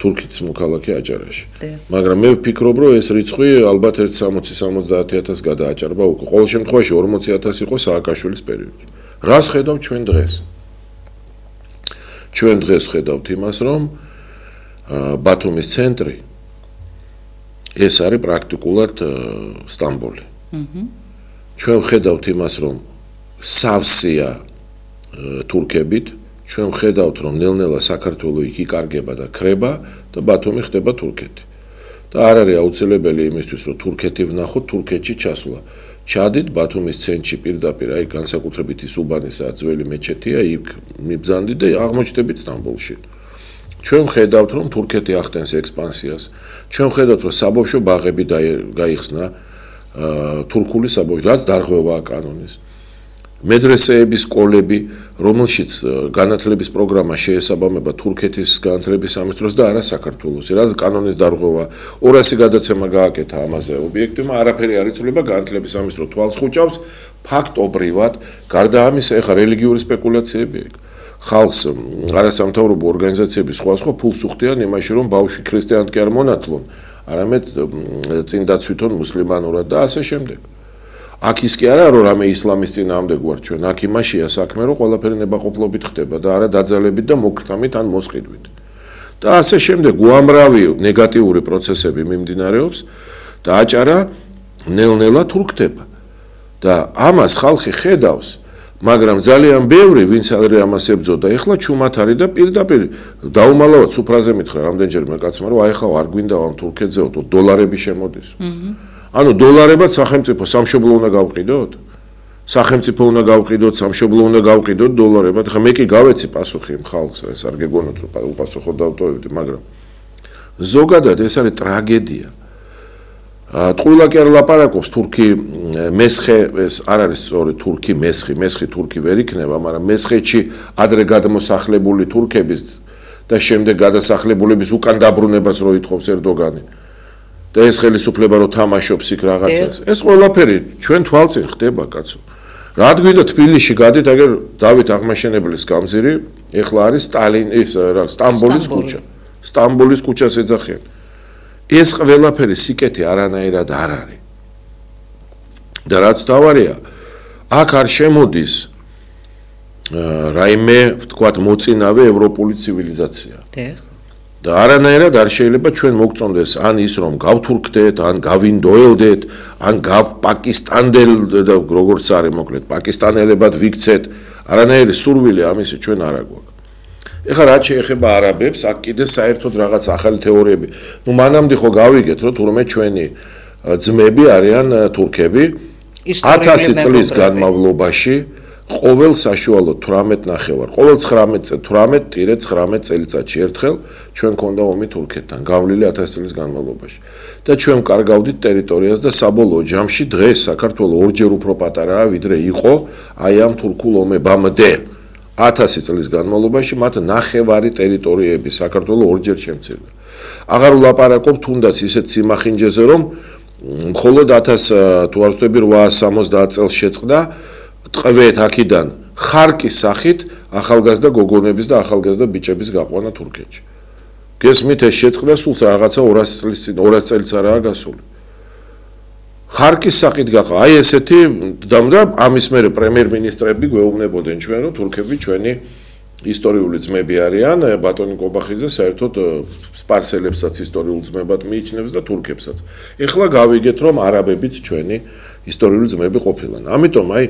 თურქეთის მოქალაქე აჭარაში. მაგრამ მე ვფიქრობ, რომ ეს რიცხვი ალბათ 60-70,000 გადააჭარბა უკვე. ყოველ შემთხვევაში 40,000 იყო სააკაშვილის პერიოდში. რას ხედავ ჩვენ დღეს? ჩვენ დღეს ხედავთ იმას, რომ ბათუმის ცენტრი ეს არის პრაქტიკულად სტამბოლი. ჩვენ ხედავთ იმას, რომ სავსეა თურქებით, ჩვენ ხედავთ, რომ ნელ-ნელა საქართველო იქ იკარგება და ქრება და ბათუმი ხდება თურქეთი. და არ არის აუცილებელი იმისთვის, რომ თურქეთი ვნახოთ, თურქეთში ჩასვლა. ჩადით ბათუმის ცენტრში პირდაპირ, აი განსაკუთრებით ის უბანისა ძველი მეჩეთია, იქ მიბრძანდით და აღმოჩნდებით სტამბოლში. ჩვენ ხედავთ, რომ თურქეთი ახდენს ექსპანსიას. ჩვენ ხედავთ, რომ საბავშვო ბაღები გაიხსნა თურქული საბავშვო, რაც დარღვევაა კანონის. მედრესეების სკოლები, რომელშიც განათლების პროგრამა შეესაბამება თურქეთის განათლების სამინისტროს და არა საქართველოს, რაც კანონის დარღვევა 200 გადაცემა გააკეთა ამაზე ობიექტივმა, არაფერი არ იცვლება განათლების სამინისტრო თვალს ხუჭავს, ფაქტობრივად, გარდა ამისა, ეხა რელიგიური სპეკულაციები ეგ. ხალხს არასამთავრობო ორგანიზაციები სხვა ფულს უხდიან იმაში, რომ ბავშვი ქრისტიანად კი არ მონათლონ, არამედ წინ დაცვითონ მუსლიმანურად და ასე შემდეგ. აქ ის კი არა, რომ რამე ისლამის წინააღმდეგ ვარ ჩვენ, აქ იმაშია საქმე, რომ ყველაფერი ნებაყოფლობით ხდება და არა დაძალებით და მოგხდამით ან მოსყიდვით. და ასე შემდეგ უამრავი ნეგატიური პროცესები მიმდინარეობს და აჭარა ნელ-ნელა თურქდება. და ამას ხალხი ხედავს, მაგრამ ძალიან ბევრი, ვინც არის ამას ებრძოდა, ეხლა ჩუმად არის და პირდაპირ დაუმალავად სუფრაზე მითხრა რამდენჯერმე კაცმა, რომ აი ხა არ გვინდა ამ თურქეთზეო დოლარები შემოდის. ანუ დოლარებად სახელმწიფო სამშობლო უნდა გავყიდოთ? სახელმწიფო უნდა გავყიდოთ, სამშობლო უნდა გავყიდოთ დოლარებად? ხა მე კი გავეცი პასუხი იმ ხალხს, ეს არ გეგონოთ რომ უპასუხო დავტოვებდი, მაგრამ ზოგადად ეს არის ტრაგედია. ტყუილა კი არ ლაპარაკობს თურქი მესხე, ეს არ არის სწორი თურქი მესხი თურქი ვერ იქნება, მაგრამ მესხეთში ადრე გადმოსახლებული თურქების და შემდეგ გადასახლებულების უკან დაბრუნებას რო ითხოვს ერდოგანი. და ეს ხელისუფლება რო თამაშობს იქ რაღაცას. ეს ყველაფერი ჩვენ თვალწინ ხდება, კაცო. რა გვინდა თბილისში გადით, აგერ დავით აღმაშენებლის გამზირი, ეხლა არის სტამბოლის ქუჩა. სტამბოლის ქუჩას ეძახიან. ეს ყველაფერი სიკეთე არანაირად არ არის. და რაც თავარია, აქ არ შემოდის რაიმე, ვთქვათ, მოწინავე ევროპული ცივილიზაცია. და არანაირად არ შეიძლება ჩვენ მოგწონდეს ან ის რომ გავთურქდეთ, ან გავინდოელდეთ, ან გავპაკისტანდელ და როგორც არის მოკლედ პაკისტანელებად ვიქცეთ, არანაირი სურვილი ამისი ჩვენ არ აგვაქვს. ეხლა რაც შეეხება არაბებს, აქ კიდე საერთოდ რაღაც ახალი თეორიები. ნუ მანამდე ხო გავიგეთ, რომ თურმე ჩვენი ძმები არიან თურქები 1000 წლის განმავლობაში ყოველ საშუალო 18 ნახევარ, ყოველ 18-19 წელიწადში ერთხელ ჩვენ ქონდა ომი თურქეთთან, გავლილი 1000 წლის განმავლობაში. და ჩვენ კარგავდით ტერიტორიას და საბოლოო ჯამში დღეს საქართველოს ორჯერ უფრო პატარაა, ვიდრე იყო აი ამ თურქულ ომებამდე. 1000 წლის განმავლობაში მათ ნახევარი ტერიტორიები საქართველოს ორჯერ შემცირდა. აღარ ვლაპარაკობ თუნდაც ისეთ სიმახინჯეზე, რომ მხოლოდ 1870 წელს შეწყდა ტყვეთ აქიდან ხარკის სახით ახალგაზრდა გოგონების და ახალგაზრდა ბიჭების გაყვანა თურქეთში. გესმით, ეს შეწყდა სულ რაღაცა 200 წლის წინ, 200 წელიც არაა გასული. ხარკის სახით გაყვა. აი ესეთი და ამის მერე პრემიერ-მინისტრები გვეუბნებოდნენ ჩვენ, რომ თურქები ჩვენი ისტორიული ძმები არიან, ბატონი კობახიძე საერთოდ სპარსელებსაც ისტორიულ ძმებად მიიჩნევს და თურქებსაც. ეხლა გავიგეთ, რომ არაბებიც ჩვენი ისტორიული ძმები ყოფილან. ამიტომ აი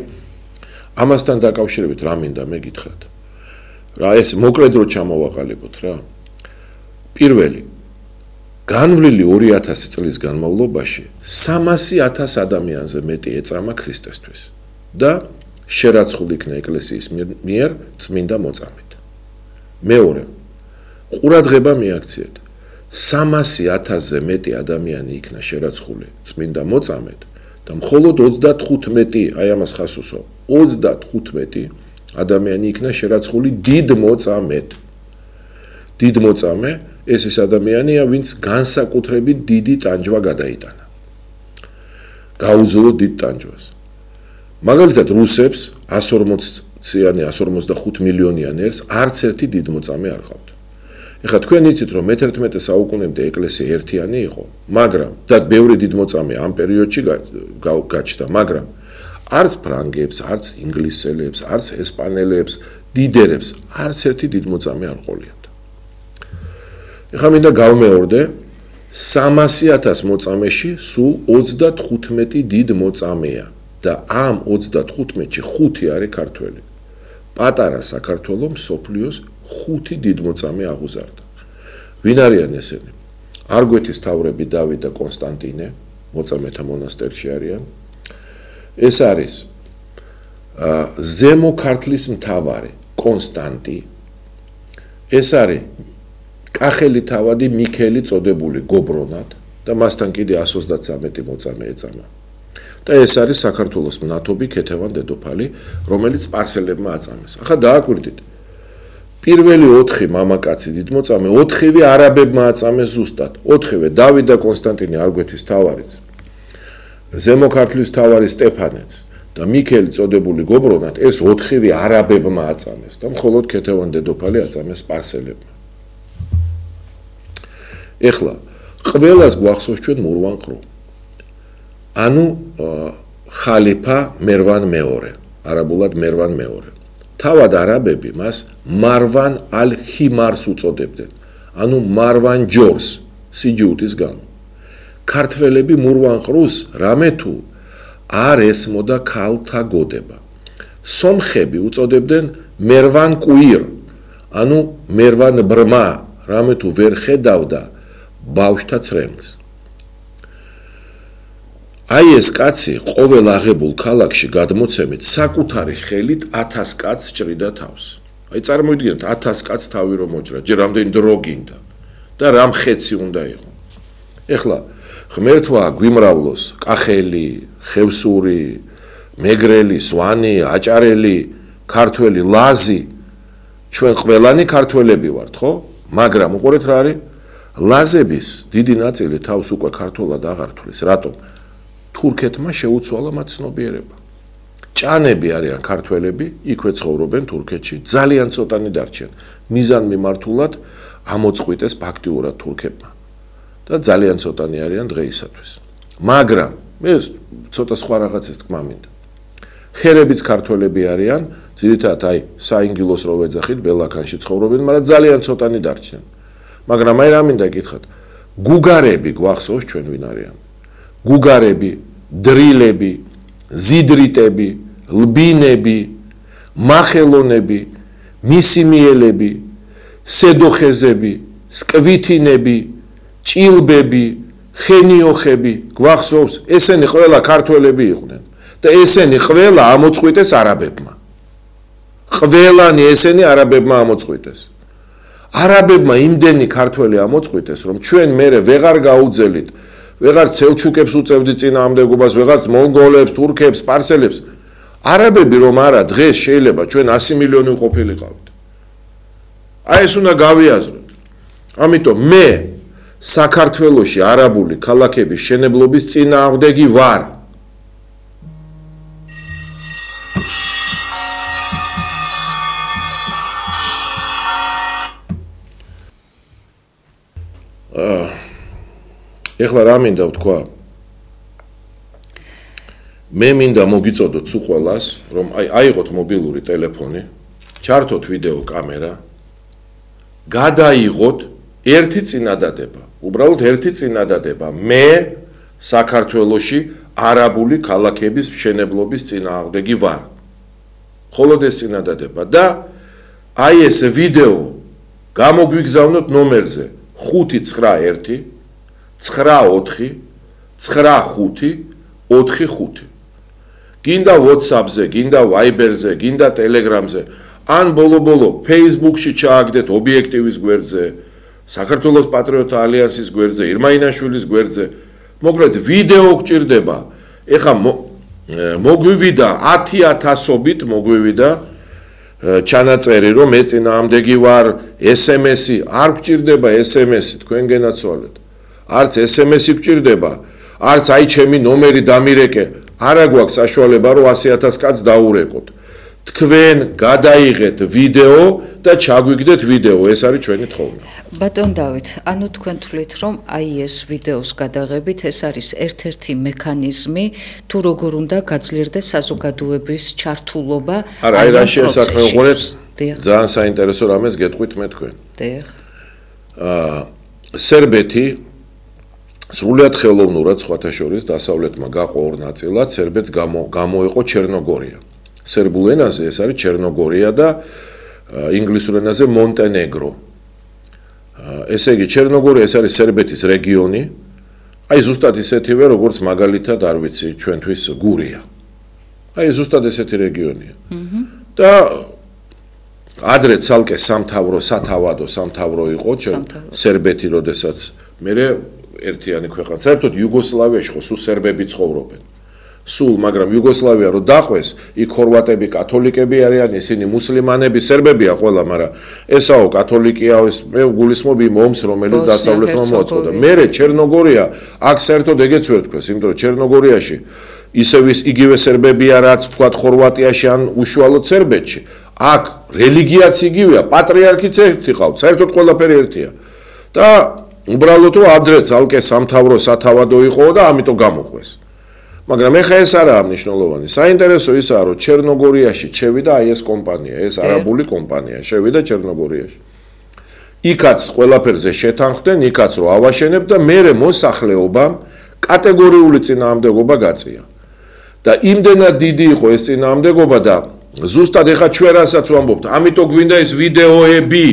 ამასთან დაკავშირებით რა მინდა მე გითხრათ. რა ეს მოკლედ რო ჩამოვაყალიბოთ რა. პირველი განვლილი 2000 წლის განმავლობაში 300,000 ადამიანზე მეტი ეწამა ქრისტესთვის და შერაცხული იქნა ეკლესიის მიერ წმინდა მოწამედ. მეორე ყურადღება მიაქციეთ. 300,000-ზე მეტი ადამიანი იქნა შერაცხული წმინდა მოწამედ და მხოლოდ 35, აი ამას ხას უსვამ, 35 ადამიანი იქნა შერაცხული დიდ მოწამედ. დიდ მოწამე ეს ის ადამიანია, ვინც განსაკუთრებით დიდი ტანჯვა გადაიტანა. გაუძლო დიდ ტანჯვას. მაგალითად რუსებს 140-იანი 145 მილიონიან ერს არც ერთი დიდ მოწამე არ ყავთ. ეხლა თქვენ იცით რომ მე-11 საუკუნემდე ეკლესია ერთიანი იყო, მაგრამ და ბევრი დიდ მოწამე ამ პერიოდში გაჩნდა, მაგრამ არც ფრანგებს, არც ინგლისელებს, არც ესპანელებს დიდერებს არც ერთი დიდმოწამე არ ყოლიათ. ეხლა მინდა გავმეორდე 300,000 მოწამეში სულ 35 დიდმოწამეა და ამ 35-ში 5 არის ქართველი. პატარა საქართველოს მსოფლიოს 5 დიდმოწამე აღუზარდა. ვინ არიან ესენი? არგვეთის თავრები დავით და კონსტანტინე, მოწამეთა მონასტერში არიან. ეს არის ზემო ქართლის მთავარი კონსტანტი. ეს არის კახელი თავადი მიქელი წოდებული გობრონად და მასთან კიდე 133 მოწამე ეწამა. და ეს არის საქართველოს მნათობი ქეთევან დედოფალი, რომელიც სპარსელებმა აწამეს. ახლა დააკვირდით. პირველი 4 მამაკაცი დიდმოწამე 4-ვე არაბებმა აწამეს ზუსტად. 4-ვე დავით და კონსტანტინე არგვეთის თავარიც. ზემო ქართლის თავარი სტეფანეც და მიქელი წოდებული გობრონად ეს 4-ვე არაბებმა აწამეს და მხოლოდ ქეთევან დედოფალი აწამეს სპარსელებმა. ეხლა ყველას გვახსოვს ჩვენ მურვანყრო. ანუ ხალიფა მერვან მეორე, არაბულად მერვან მეორე. თავად არაბები მას მარვან ალ-ჰიმარს უწოდებდნენ. ანუ მარვან ჯორს სიჯუტის გამო. ქართველები მურვანყრუს რამე თუ არ ესმოდა ქალთა გოდება. სომხები უწოდებდნენ მერვან კუირ, ანუ მერვან ბრმა, რამე თუ ვერ ხედავდა ბავშვთა ცრემლს. აი ეს კაცი ყოველ აღებულ ქალაქში გადმოცემით საკუთარი ხელით 1000 კაცს ჭრიდა თავს. აი წარმოიდგინეთ 1000 კაცს თავი რომ მოჭრა, ჯერ რამდენი დრო გინდა და რამ ხეცი უნდა იყო. ეხლა ღმერთმა გვიმრავლოს კახელი, ხევსური, მეგრელი, სვანი, აჭარელი, ქართველი, ლაზი. ჩვენ ყველანი ქართველები ვართ, ხო? მაგრამ უყურეთ რა არის? ლაზების დიდი ნაწილი თავს უკვე ქართულად აღარ თვლის. რატომ? თურქეთმა შეუცვალა მათ ცნობიერება. ჭანები არიან ქართველები, იქვე ცხოვრობენ თურქეთში, ძალიან ცოტანი დარჩენ. მიზან მიმართულად ამოწყვიტეს ფაქტიურად თურქებმა. და ძალიან ცოტანი არიან დღეისათვის. მაგრამ ეს ცოტა სხვა რაღაცის თქმა მინდა. ხერებიც ქართველები არიან, ძირითადად აი საინგილოს რო ვეძახით, ბელაქანში ცხოვრობენ, მაგრამ ძალიან ცოტანი დარჩნენ. მაგრამ აი რა მინდა გითხრათ, გუგარები გვახსოვს ჩვენ ვინ არიან? გუგარები, დრილები, ზიდრიტები, ლბინები, მახელონები, მისიმიელები, სედოხეზები, სკვითინები, ჭილბები, ხენიოხები, გვახსოვს, ესენი ყველა ქართველები იყვნენ და ესენი ყველა ამოწყვიტეს არაბებმა. ყველანი ესენი არაბებმა ამოწყვიტეს. არაბებმა იმდენი ქართველი ამოწყვიტეს, რომ ჩვენ მერე ვეღარ გაუძელით, ვეღარ სელჩუკებს უწევდით წინააღმდეგობას, ვეღარც მონგოლებს, თურქებს, სპარსელებს. არაბები რომ არა, დღეს შეიძლება ჩვენ 100 მილიონი ყოფილიყავით. აი ეს უნდა გავიაზროთ. ამიტომ მე საქართველოში არაბული ქალაქების შენებლობის წინააღმდეგი ვარ. ეხლა რა მინდა ვთქვა? მე მინდა მოგიწოდოთ სულ ყველას, რომ აიღოთ მობილური ტელეფონი, ჩართოთ ვიდეო კამერა, გადაიღოთ ერთი წინადადება, უბრალოდ ერთი წინადადება. მე საქართველოში არაბული ქალაქების მშენებლობის წინააღმდეგი ვარ. მხოლოდ ეს წინადადება და აი ეს ვიდეო გამოგვიგზავნოთ ნომერზე 591 94 95 45. გინდა WhatsApp-ზე, გინდა Viber-ზე, გინდა Telegram-ზე, ან ბოლო-ბოლო Facebook-ში ჩააგდეთ ობიექტივის გვერდზე, საქართველოს პატრიოტთა ალიანსის გვერდზე, ირმაინაშვილის გვერდზე. მოკლედ ვიდეო გჭირდება. ეხა მოგვივიდა 10,000-ობით მოგვივიდა ჩანაწერი, რომ მე წინააღმდეგი ვარ, SMS-ი არ გჭირდება, SMS-ი თქვენ გენაცვალეთ. არც SMS-ი გჭირდება, არც აი ჩემი ნომერი დამირეკე, არა გვაქვს საშუალება რომ 100,000 კაცს დაურეკოთ. თქვენ გადაიღეთ ვიდეო და ჩაგვიგდეთ ვიდეო, ეს არის ჩვენი თხოვნა.
ბატონ დავით, ანუ თქვენ თვლით რომ აი ეს ვიდეოს გადაღებით ეს არის ერთ-ერთი მექანიზმი თუ როგორ უნდა გაძლიერდეს საზოგადოების ჩართულობა.
არა, აი რა შესაძლოა, უყურეთ, ძალიან საინტერესო რამეს გეტყვით მე თქვენ.
დიახ.
სერბეთი სრულად ხელოვნურად სხვათა შორის დასავლეთმა გაყო ორ ნაწილად, სერბეთს გამოეყო ჩერნოგორია. სერბულ ენაზე ეს არის ჩერნოგორია და ინგლისურ ენაზე მონტენეგრო. ესე იგი ჩერნოგორია ეს არის სერბეთის რეგიონი. აი ზუსტად ისეთივე როგორც მაგალითად არ ვიცი ჩვენთვის გურია. აი ზუსტად ესეთი რეგიონია. და ადრე ცალკე სათავადო სამთავრო იყო სერბეთი, როდესაც მე ერთიანი ქვეყანა. საერთოდ იუგოსლავიაში ხო სულ სერბები ცხოვრობენ. სულ, მაგრამ იუგოსლავია რო დაყვეს, იქ ხორვატები, კათოლიკები არიან, ისინი მუსლიმანები, სერბებია ყველა, მაგრამ ესაო კათოლიკია, მე გულისხმობ იმ ომს, რომელიც დასავლეთმა მოაწყო. მერე ჩერნოგორია, აქ საერთოდ ეგეც ვერ თქვეს, იმიტომ რომ ჩერნოგორიაში იგივე სერბებია, რაც თქვათ ხორვატიაში ან უშუალოდ სერბეთში. აქ რელიგიაც იგივეა, პატრიარქიც ერთი ყავთ, საერთოდ ყველაფერი ერთია. და უბრალოდ რომ ადრე ცალკე სამთავრო სათავადო იყო და ამიტომ გამოყვეს. მაგრამ ეხა ეს არაა მნიშვნელოვანი. საინტერესო ისაა, რომ ჩერნოგორიაში შევიდა აი ეს კომპანია, ეს არაბული კომპანია, შევიდა ჩერნოგორიაში. იქაც ყველაფერზე შეთანხმდნენ, იქაც რომ ავაშენებ და მერე მოსახლეობამ კატეგორიული წინააღმდეგობა გაწია. და იმდენად დიდი იყო ეს წინააღმდეგობა და ზუსტად ეხა ჩვენ რასაც ვამბობთ, ამიტომ გვინდა ეს ვიდეოები.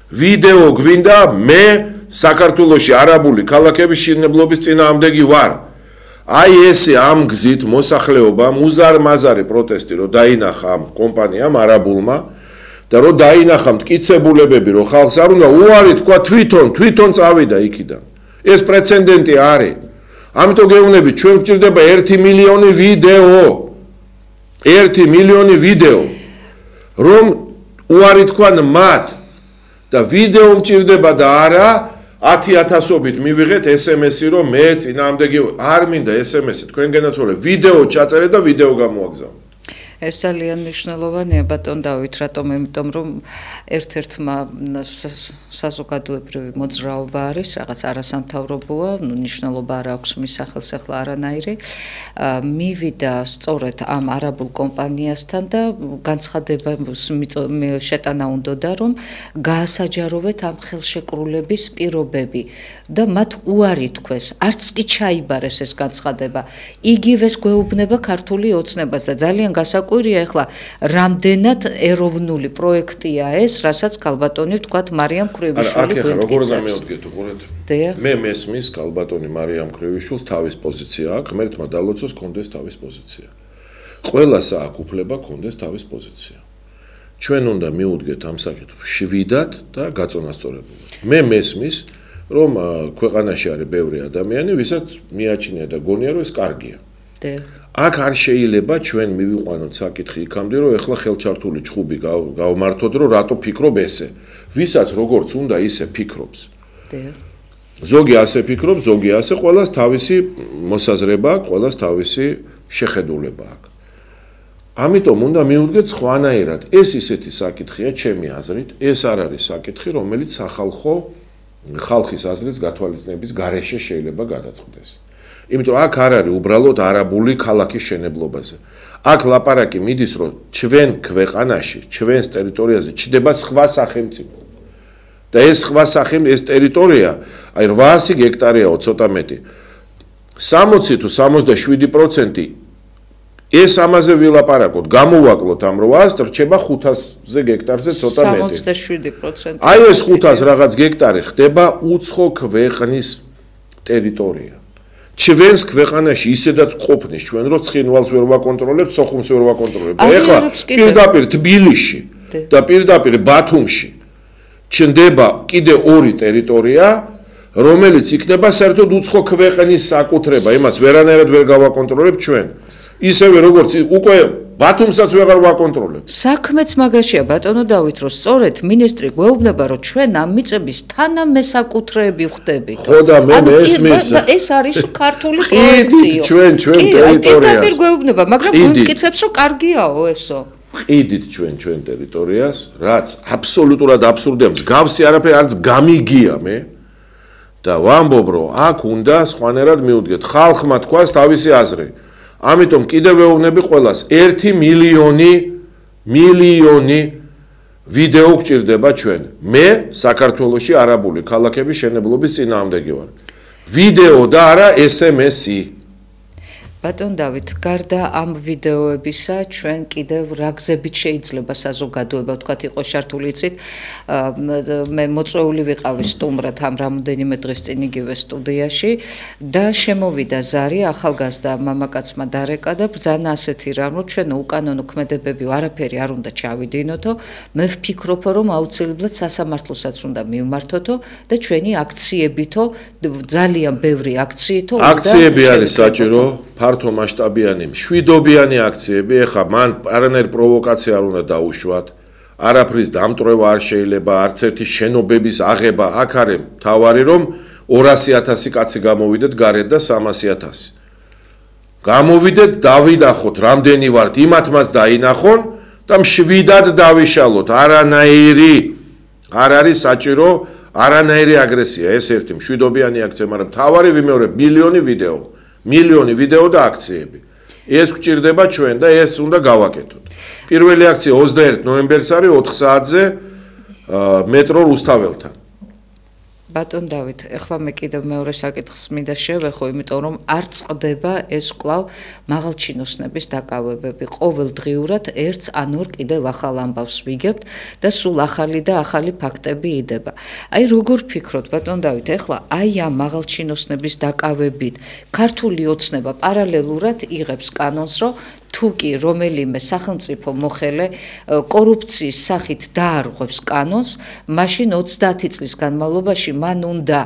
ვიდეო გვინდა, მე საქართველოში არაბული ქალაქების შინებლობის წინააღმდეგი ვარ. აი ესე ამ გზით მოსახლეობამ უზარმაზარი პროტესტი რო დაინახა ამ კომპანიამ არაბულმა და რო დაინახა მტკიცებულებები რო ხალხს არ უნდა უარი თქვა თვითონ წავიდა იქიდან. ეს პრეცედენტი არის. ამიტომ გეუბნები ჩვენ გვჭირდება 1 მილიონი ვიდეო. 1 მილიონი ვიდეო რომ უარი თქვან მათ და ვიდეო მჭირდება და არა 10,000-ობით მივიღეთ SMS-ი რომ მე წინააღმდეგი არ მინდა SMS-ი თქვენგანაც ვოლე ვიდეო ჩაწერე და ვიდეო გამოაგზავნე.
ეს ძალიან მნიშვნელოვანია ბატონ დავით, რატომ? იმიტომ რომ ერთ-ერთმა საზოგადოებრივი მოძრაობა არის, რაღაც არასამთავრობოა, მნიშვნელობა არ აქვს მის სახელს ახლა არანაირი. მივიდა სწორედ ამ არაბულ კომპანიასთან და განცხადება შეტანა უნდოდა, რომ გაასაჯაროვეთ ამ ხელშეკრულების პირობები და მათ უარი თქვეს. არც კი ჩაიბარეს ეს განცხადება. იგივეს გვეუბნება ქართული ოცნებას და ძალიან გვირია ახლა რამდენად ეროვნული პროექტია ეს, რასაც ქალბატონი ვთქვათ მარიამ ქრივიშვილი გვინდა.
აქ როგორ დამეუდგეთ უყურეთ. მე მესმის ქალბატონი მარიამ ქრივიშვილს თავის პოზიცია აქვს, ღმერთმა დალოცოს კონდეს თავის პოზიცია. ყველას აქვს უფლება კონდეს თავის პოზიცია. ჩვენ უნდა მიუდგეთ ამ საკითხს შვიდად და გაწონასწორებულად. მე მესმის რომ ქვეყანაში არის ბევრი ადამიანი, ვისაც მიაჩნია და გონია რომ ეს კარგია. აქ არ შეიძლება ჩვენ მივიყვანოთ საკითხი იქამდე რომ ეხლა ხელჩართული ჩხუბი გავმართოთ რომ რატო ფიქრობ ესე. ვისაც როგორც უნდა ისე ფიქრობს. ზოგი ასე ფიქრობს, ზოგი ასე, ყველას თავისი მოსაზრება აქვს, ყველას თავისი შეხედულება აქვს. ამიტომ უნდა მივუდგეთ სხვანაირად. ეს ისეთი საკითხია ჩემი აზრით, ეს არ არის საკითხი, რომელიც ხალხის აზრის გათვალისწინების გარეშე შეიძლება გადაწყდეს. იმიტომ აქ არ არის უბრალოდ არაბული ქალაქის შენებლობაზე. აქ ლაპარაკი მიდის, რომ ჩვენ ქვეყანაში, ჩვენს ტერიტორიაზე ჩდება სხვა სახელმწიფო. და ეს სხვა ეს ტერიტორია, აი 800 გექტარიაო ცოტა მეტი. 60 თუ 67% ეს ამაზე ვილაპარაკოთ, გამოვაკლოთ ამ 800 და რჩება 500-ზე გექტარზე ცოტა მეტი.
67%.
აი ეს 500 რაღაც გექტარი ხდება უცხო ქვეყნის ტერიტორია. ჩვენს ქვეყანაში ისედაც ყოფნის ჩვენ რომ ცხინვალს ვერ ვაკონტროლებთ, სოხუმს ვერ ვაკონტროლებთ. ეხლა პირდაპირ თბილისში და პირდაპირ ბათუმში ჩნდება კიდე ორი ტერიტორია, რომელიც იქნება საერთოდ უცხო ქვეყნის საკუთრება, იმას ვერანაირად ვერ გავაკონტროლებთ ჩვენ. ისევე როგორც უკვე ბათუმსაც ვეღარ ვაკონტროლებთ.
საქმეც მაგაშია ბატონო დავით, რომ სწორედ მინისტრი გვეუბნება, რომ ჩვენ ამ მიწების თანამესაკუთრეები ვხდებით.
ხო და მე მესმის.
ეს არის ქართული პროექტიო.
ჩვენ ტერიტორიას.
პირდაპირ გვეუბნება, მაგრამ გვიმტკიცებს, რომ კარგიაო ესო.
ყიდით ჩვენ ტერიტორიას, რაც აბსოლუტურად აბსურდია, მსგავსი არაფერი არც გამიგია მე. და ვამბობ, რომ აქ უნდა სხვანაირად მიუდგეთ. ხალხმა თქვას თავისი აზრი. ამიტომ კიდევ ვეუბნები ყველას 1 მილიონი ვიდეო გჭირდება ჩვენ. მე საქართველოში არაბული ქალაქების შენებლობის წინააღმდეგი ვარ. ვიდეო და არა SMS-ი.
ბატონ დავით, გარდა ამ ვიდეოებისა, ჩვენ კიდევ რა გზებით შეიძლება საზოგადოება, თქვათ, იყოს ჩართული, იცით, მე მოწვეული ვიყავი სტუმრად ამ რამოდენიმე დღის წინ იგივე სტუდიაში და შემოვიდა ზარი ახალგაზრდა მამაკაცმა დარეკა და ბრძანა ასეთი რამ, რომ ჩვენ უკანონო ქმედებები არაფერი არ უნდა ჩავიდინოთო, მე ვფიქრობ, რომ აუცილებლად სასამართლოსაც უნდა მივმართოთო და ჩვენი აქციებითო, ძალიან ბევრი აქციითო
აქციები არის საჭირო. ფართო მასშტაბიანი, მშვიდობიანი აქციები, ეხლა მან არანაირ პროვოკაცია არ უნდა დაუშვათ, არაფრის დამტვრევა არ შეიძლება, არც ერთი შენობების აღება აქ არის მთავარი, რომ 200,000 კაცი გამოვიდეთ გარეთ და 300,000. გამოვიდეთ, დავიდახოთ, რამდენი ვართ, იმათმაც დაინახონ და მშვიდად დავიშალოთ. არანაირი არ არის საჭირო, არანაირი აგრესია, ეს ერთი მშვიდობიანი აქცია, მაგრამ მთავარი ვიმეორე მილიონი ვიდეო და აქციები. ეს გვჭირდება ჩვენ და ეს უნდა გავაკეთოთ. პირველი აქცია 21 ნოემბერს არის 4 საათზე მეტრო რუსთაველთან.
ბატონ დავით, ეხლა მე კიდევ მეორე საკითხს მინდა შევეხო, იმიტომ რომ არ წყდება ეს კვლავ მაღალჩინოსნების დაკავებები. ყოველდღიურად ერთს ან ორ კიდევ ახალ ამბავს ვიგებთ და სულ ახალი და ახალი ფაქტები იდება. აი როგორ ფიქრობთ, ბატონ დავით, ეხლა აი ამ მაღალჩინოსნების დაკავებით ქართული ოცნება პარალელურად იღებს კანონს, რომ თუ კი რომელიმე სახელმწიფო მოხელე კორუფციის სახით დაარღვევს კანონს, მაშინ 30 წლის განმავლობაში მან უნდა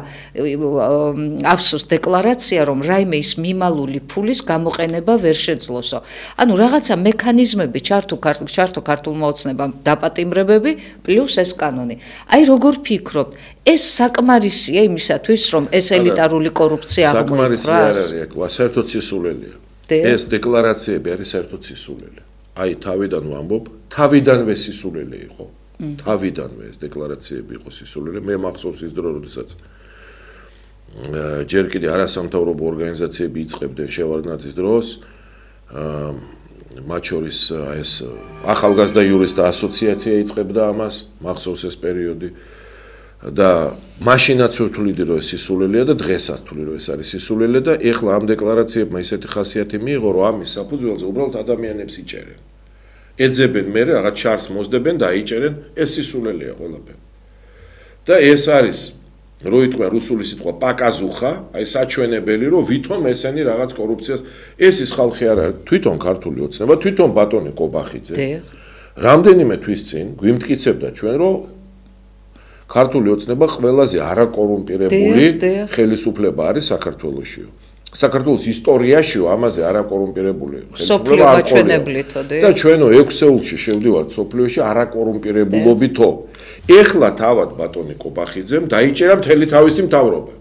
ავსოს დეკლარაცია, რომ რაიმე ის მიმალული ფულის გამოყენება ვერ შეძლოსო. ანუ რაღაცა მექანიზმები ჩართო ქართულმა ოცნებამ დაპატიმრებები პლუს ეს კანონი. აი როგორ ფიქრობთ, ეს საკმარისია იმისათვის, რომ ეს ელიტარული კორუფცია აღმოიფრას?
საკმარისი არ არის, აქ საერთოდ სისულელია. ეს დეკლარაციები არის საერთოდ სისულელე. აი თავიდან ვამბობ, თავიდანვე სისულელე იყო. თავიდანვე ეს დეკლარაციები იყო სისულელე. მე მახსოვს ის დრო, როდესაც ჯერ კიდე არასამთავრობო ორგანიზაციები იწყებდნენ შევარდნაძის დროს, მათ შორის ეს ახალგაზრდა იურისტთა ასოციაცია იწყებდა ამას, მახსოვს ეს პერიოდი. და მაშინაც ვთვლიდი, რომ ეს სისულელეა და დღესაც ვთვლი, რომ ეს არის სისულელე და ეხლა ამ დეკლარაციებმა ისეთი ხასიათი მიიღო, რომ ამის საფუძველზე უბრალოდ ადამიანებს იჭერენ. ეძებენ მე რაღაც ჩარს მოსდებენ და აიჭერენ, ეს სისულელეა ყველაფერი. და ეს არის, რო ითქვა რუსული სიტყვა პაკაზუხა, აი საჩვენებელი, რომ ვითომ ესენი რაღაც კორუფციას, ეს ის ხალხი არ არის, თვითონ ქართული ოცნება, თვითონ ბატონი კობახიძე. რამდენიმე თვის წინ გვიმტკიცებდა ჩვენ, რომ ქართული ოცნება ყველაზე არაკორუმპირებული ხელისუფლება არის საქართველოშიო. საქართველოს ისტორიაშიო ამაზე არაკორუმპირებული
ხელისუფლება არ ჩვენებლითო
და ჩვენო 6-ეულში შევდივართ სოფლიოში არაკორუმპირებულობითო. ეხლა თავად ბატონი კობახიძემ დაიჭერა მთელი თავისი მთავრობა.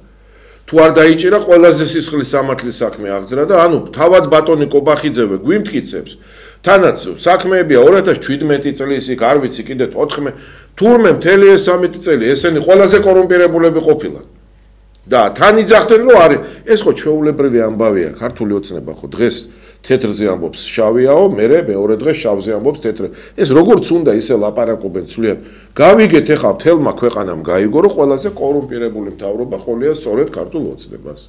თუ არ დაიჭერა ყველაზე სისხლის სამართლის საქმე აღძრა და ანუ თავად ბატონი კობახიძევე გვიმტკიცებს თანაც საქმეებია 2017 წლის იქ არ ვიცი კიდე 14 თურმე მთელი ეს 13 წელი ესენი ყველაზე კორუმპირებულები ყოფილან და თან იძახდნენ რომ არის ეს ხო ჩვეულებრივი ამბავია ქართული ოცნება ხო დღეს თეთრზე ამბობს შავიაო მე მეორე დღეს შავზე ამბობს თეთრ ეს როგორც უნდა ისე ლაპარაკობენ ცვლიან გავიგეთ ეხლა მთელმა ქვეყანამ გაიგო რომ ყველაზე კორუმპირებული მთავრობა ყოლია სწორედ ქართულ ოცნებას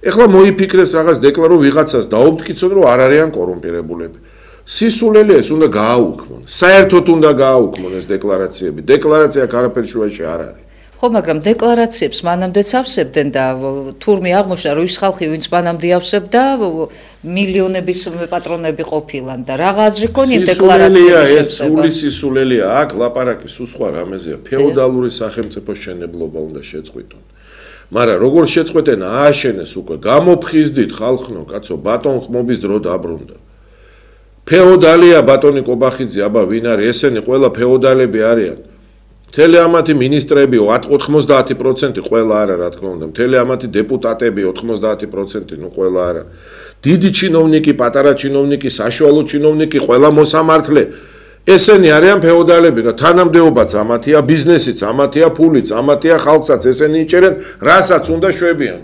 ეხლა მოიფიქრეს რაღაც დეკლარო ვიღაცას დაუფტკიცონ რომ არ არიან კორუმპირებულები სისულელი ეს უნდა გააუქმონ საერთოდ უნდა გააუქმონ ეს დეკლარაციები დეკლარაცია არაფერი შუაში არ არის
ხო მაგრამ დეკლარაციებს მანამდეც ავსებდნენ და თურმე აღმოჩნდა რომ ის ხალხი ვინც მანამდე ავსებდა მილიონების პატრონები ყოფილან და რა აზრი ქონია დეკლარაციების
ეს სული სისულელია აქ ლაპარაკი სულ სხვა რამეზეა ფეოდალური სახელმწიფოს შენებლობა უნდა შეწყვიტონ მაგრამ როგორ შეწყვეტენ ააშენეს უკვე გამოფხიზდით ხალხნო კაცო ბატონ ხმობის დრო დაბრუნდა ფეოდალია ბატონი კობახიძე აბა ვინ არის ესენი ყველა ფეოდალები არიან მთელი ამათი მინისტრები 90% ყველა არა რა თქმა უნდა მთელი ამათი დეპუტატები 90% ნუ ყველა არა დიდი ჩინოვნიკი პატარა ჩინოვნიკი საშუალო ჩინოვნიკი ყველა მოსამართლე ესენი არიან ფეოდალები და თანამდებობაც ამათია ბიზნესიც ამათია ფულიც ამათია ხალხსაც ესენი იჭერენ რასაც უნდა შვებიან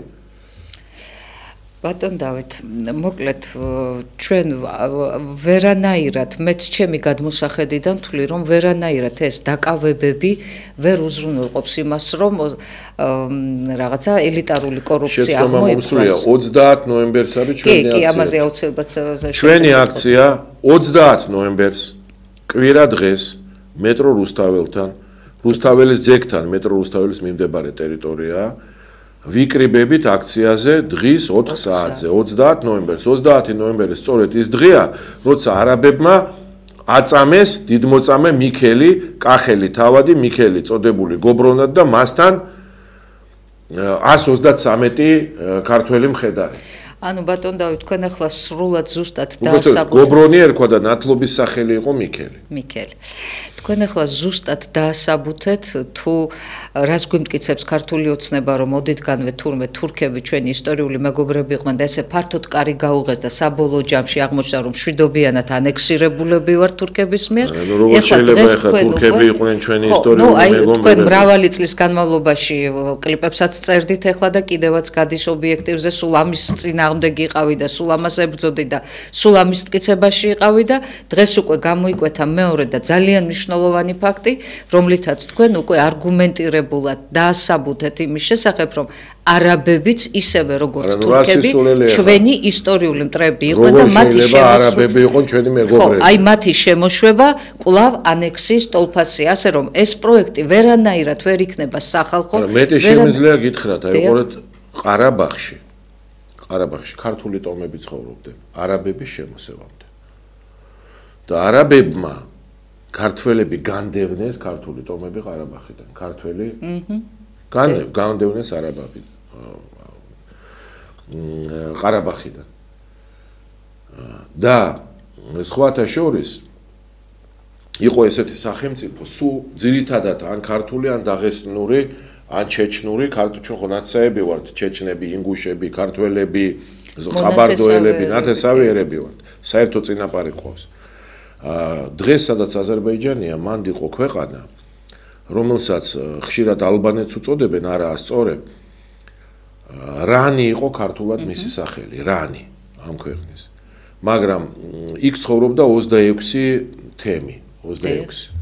ბატონ დავით, მოკლედ ჩვენ ვერანაირად მეც ჩემი გადმოსახედიდან ვთვლი, რომ ვერანაირად ეს დაკავებები ვერ უზრუნველყოფს იმას, რომ რაღაცა ელიტარული კორუფცია
აღმოიფროს. 30 ნოემბერს არის ჩვენი აქცია.
კი, ამაზე აუცილებლად
ჩვენი აქცია 30 ნოემბერს კვირა დღეს მეტრო რუსთაველთან, რუსთაველის ძეგლთან, მეტრო რუსთაველის მიმდებარე ტერიტორიაა. ვიკრიბებით აქციაზე დღის 4 საათზე 30 ნოემბერს 30 ნოემბერი სწორედ ის დღეა როცა არაბებმა აწამეს დიდმოწამე მიქელი კახელი თავადი მიქელი წოდებული გობრონად და მასთან 133 ქართველი მხედარი
ანუ ბატონ დავით თქვენ ახლა სრულად ზუსტად დაასაბუთეთ
გობრონი ერქვა და ნათლობის სახელი იყო მიქელი
თქვენ ახლა ზუსტად დაასაბუთეთ თუ რას გვიმტკიცებს ქართული ოცნება რომ ოდითგანვე თურმე თურქები ჩვენი ისტორიული მეგობრები იყვნენ და ესე ფართოდ კარი გაუღეს და საბოლოო ჯამში აღმოჩნდა რომ შვიდობიანად ანექსირებულები ვართ თურქების მიერ
ეხლა დღეს თურქები იყვნენ ჩვენი ისტორიული მეგობრები
თქვენ მრავალი წლის განმავლობაში კლიპებსაც წერდით ეხლა და კიდევაც გადის ობიექტივზე სულ ამის წინააღმდეგი იყავი და სულ ამას ებრძოდი და სულ ამის მტკიცებაში იყავი და დღეს უკვე გამოიკვეთა მეორე და ძალიან მნიშვნელოვანი ფაქტი, რომლითაც თქვენ უკვე არგუმენტირებულად დაასაბუთეთ იმის შესახებ, რომ არაბებიც ისევე როგორც თურქები ჩვენი ისტორიული მტრები იყვნენ და მათი
არაბები იყვნენ ჩვენი მეგობრები.
აი მათი შემოშვება კვლავ ანექსიის ტოლფასია, ასე რომ ეს პროექტი ვერანაირად ვერ იქნება სახალხო.
მეტი შემიძლია გითხრათ, აი უყურეთ ყარაბაღში ქართული ტომები ცხოვრობდნენ არაბების შემოსევამდე. და არაბებმა ქართველები განდევნეს ქართული ტომები ყარაბაღიდან. ქართველი განდევნეს არაბები ყარაბაღიდან. და სხვათა შორის იყო ესეთი სახელმწიფო, სულ ძირითადად ან ქართული, ან დაღესტნური, ან ჩეჩნური, ჩვენ ხო ნაცსაები ვართ, ჩეჩნები, ინგუშები, ქართველები, ყაბარდოელები, ნათესავიერები ვართ. საერთო წინაპარი ყავს. დღეს სადაც აზერბაიჯანია, მანდ იყო ქვეყანა, რომელსაც ხშირად ალბანეთს უწოდებენ, არაა სწორე. რანი იყო ქართულად მისი სახელი, რანი ამ ქვეყნის. მაგრამ იქ ცხოვრობდა 26 თემი, 26.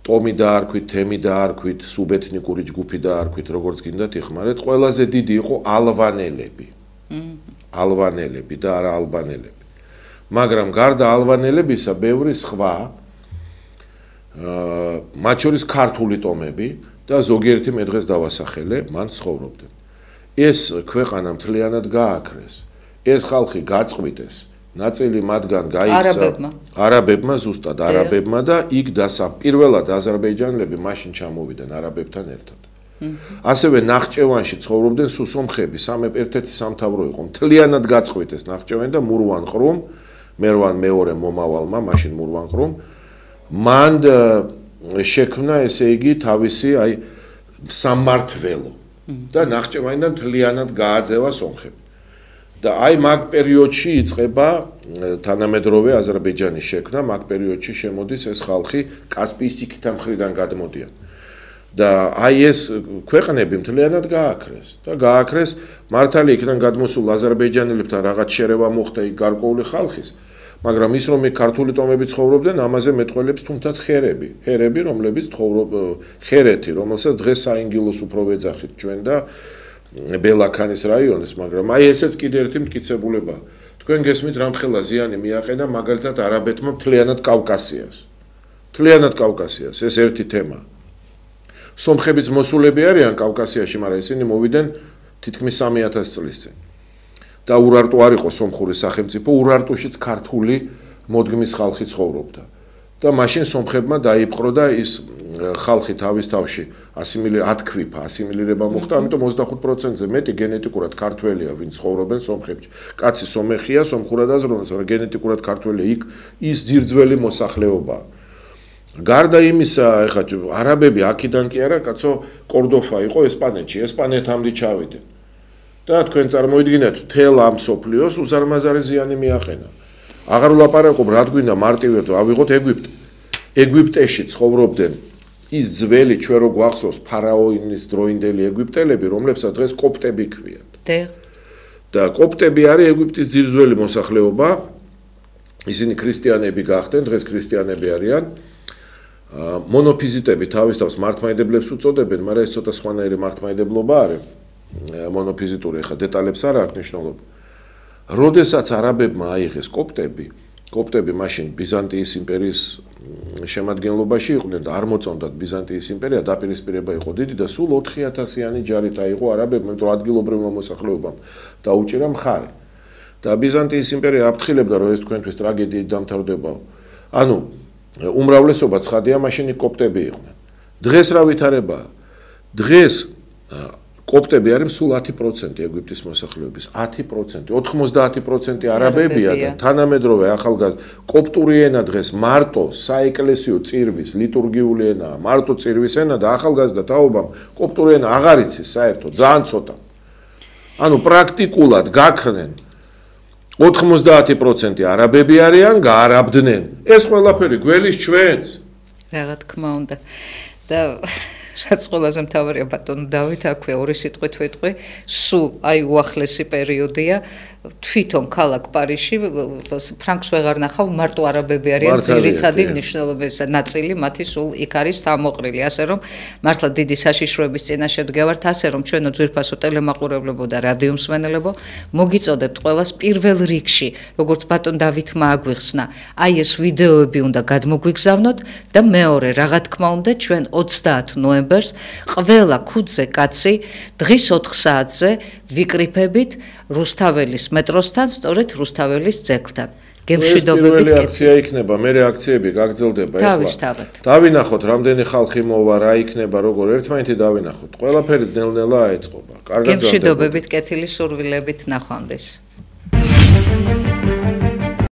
ტომი დაარქვით, თემი დაარქვით, სუბეთნიკური ჯგუფი დაარქვით, როგორც გინდათ იხმარეთ, ყველაზე დიდი იყო ალვანელები. ალვანელები და არა ალბანელები. მაგრამ გარდა ალვანელებისა, ბევრი სხვა, მათ შორის ქართული ტომები და ზოგიერთი მე დღეს დავასახელე, მან ცხოვრობდნენ. ეს ქვეყანა მთლიანად გააქრეს. ეს ხალხი გაწყვიტეს. ნაწილი მათგან გაიქცა არაბებმა ზუსტად არაბებმა და იქ პირველად აზერბაიჯანელები მაშინ ჩამოვიდნენ არაბებთან ერთად. ასევე ნახჭევანში ცხოვრობდნენ სომხები, ერთ-ერთი სამთავრო იყო. მთლიანად გაწყვიტეს ნახჭევანი და მურვან ყრუმ, მერვან მეორე მომავალმა, მაშინ მურვან ყრუმ, მან შექმნა ესე იგი თავისი აი სამმართველო და ნახჭევანიდან მთლიანად გააძევა სომხები. და აი მაგ პერიოდში იწყება თანამედროვე აზერბაიჯანის შექმნა, მაგ პერიოდში შემოდის ეს ხალხი კასპიის იქიდან მხრიდან გადმოდიან. და აი ეს ქვეყნები მთლიანად გააქრეს და გააქრეს მართალი იქიდან გადმოსულ აზერბაიჯანელებთან რაღაც შერევა მოხდა იქ გარკვეული ხალხის, მაგრამ ის რომ იქ ქართული ტომები ცხოვრობდნენ, ამაზე მეტყველებს თუმცა ჰერები, რომლებიც ხერეთი, რომელსაც დღეს საინგილოს უფრო ვეძახით ჩვენ და ბელაქანის რაიონის, მაგრამ აი ესეც კიდე ერთი მტკიცებულება. თქვენ გესმით რამხელა ზიანი მიაყენა მაგალითად არაბეთმა მთლიანად კავკასიას, ეს ერთი თემა. სომხებიც მოსულები არიან კავკასიაში, მაგრამ ისინი მოვიდნენ თითქმის 3000 წლის წინ. და ურარტუ არ იყო სომხური სახელმწიფო, ურარტუშიც ქართული მოდგმის ხალხი ცხოვრობდა. და მაშინ სომხებმა დაიპყრო და ის ხალხი თავის თავში ასიმილირება მოხდა, ამიტომ 25%-ზე მეტი გენეტიკურად ქართველია, ვინც ცხოვრობენ სომხეთში. კაცი სომეხია, სომხურად აზროვნებს, მაგრამ გენეტიკურად ქართველია, იქ ის ძირძველი მოსახლეობაა. გარდა იმისა, ეხლა არაბები აქედან კი არა, კაცო, კორდოფა იყო ესპანეთში, ესპანეთამდე ჩავიდნენ. და თქვენ წარმოიდგინეთ, თელ ამ სოფლიოს უზარმაზარი ზიანი მიაყენა. აღარ ვლაპარაკობ, რა გვინდა მარტივად ავიღოთ ეგვიპტე. ეგვიპტეში ცხოვრობდნენ ის ძველი ჩვენ რო გვახსოვს ფარაონის დროინდელი ეგვიპტელები, რომლებსაც დღეს კოპტები ქვიათ. და კოპტები არის ეგვიპტის ძირძველი მოსახლეობა. ისინი ქრისტიანები გახდნენ, დღეს ქრისტიანები არიან. მონოფიზიტები თავის თავს მართლმადიდებლებს უწოდებენ, მაგრამ ეს ცოტა სხვანაირი მართლმადიდებლობა არის. მონოფიზიტური ხა დეტალებს არ აქვს მნიშვნელობა. როდესაც არაბებმა აიღეს კოპტები მაშინ ბიზანტიის იმპერიის შემადგენლობაში იყვნენ და არ მოწონდათ ბიზანტიის იმპერია, დაპირისპირება იყო დიდი და სულ 4000-იანი ჯარით აიღო არაბებმა, იმიტომ რომ ადგილობრივმა მოსახლეობამ დაუჭირა მხარე. და ბიზანტიის იმპერია აფრთხილებდა, რომ ეს თქვენთვის ტრაგედიით დამთავრდებაო. ანუ უმრავლესობა ცხადია, მაშინ კოპტები იყვნენ. დღეს რა ვითარებაა? დღეს კოპტები არის სულ 10% ეგვიპტის მოსახლეობის, 10%, 90% არაბებია და თანამედროვე ახალგაზრდა კოპტური ენა დღეს მარტო საეკლესიო წირვის ლიტურგიული ენაა, მარტო წირვის ენა და ახალგაზრდა თაობამ კოპტური ენა აღარ იცის საერთოდ, ძალიან ცოტა. ანუ პრაქტიკულად გაქრნენ 90% არაბები არიან, გაარაბდნენ. ეს ყველაფერი გველის ჩვენს.
რა თქმა უნდა. და რაც ყველაზე მთავარია ბატონო დავით აქვე ორი სიტყვით ვიტყვი, სულ აი უახლესი პერიოდია თვითონ ქალაქ პარიზში ფრანკს ვეღარ ნახავ, მარტო არაბები არიან ძირითადი მნიშვნელობის ნაწილი, მათი სულ იქ არის თავმოყრილი, ასე რომ მართლა დიდი საშიშროების წინაშე ვდგევართ, ასე რომ ჩვენო ძვირფასო ტელემაყურებლებო და რადიო მსმენელებო, მოგიწოდებთ ყველას პირველ რიგში, როგორც ბატონ დავითმა აგვიხსნა, აი ეს ვიდეოები უნდა გადმოგვიგზავნოთ და მეორე, რა თქმა უნდა, ჩვენ 30 ნოემბერს ყველა ქუძზე კაცი დღის 4 საათზე ვიკრიფებით რუსთაველის მეტროსთან, სწორედ რუსთაველის ძეგლთან. გემშვიდობებით.
პირველი აქცია იქნება, მე აქციები გაგრძელდება ახლა.
თავისთავად.
დავინახოთ, რამდენი ხალხი მოვა, რა იქნება, როგორ ერთმანეთი დავინახოთ. ყველაფერი ნელ-ნელა აეწყობა. კარგად.
გემშვიდობებით, კეთილი სურვილებით ნახვამდის.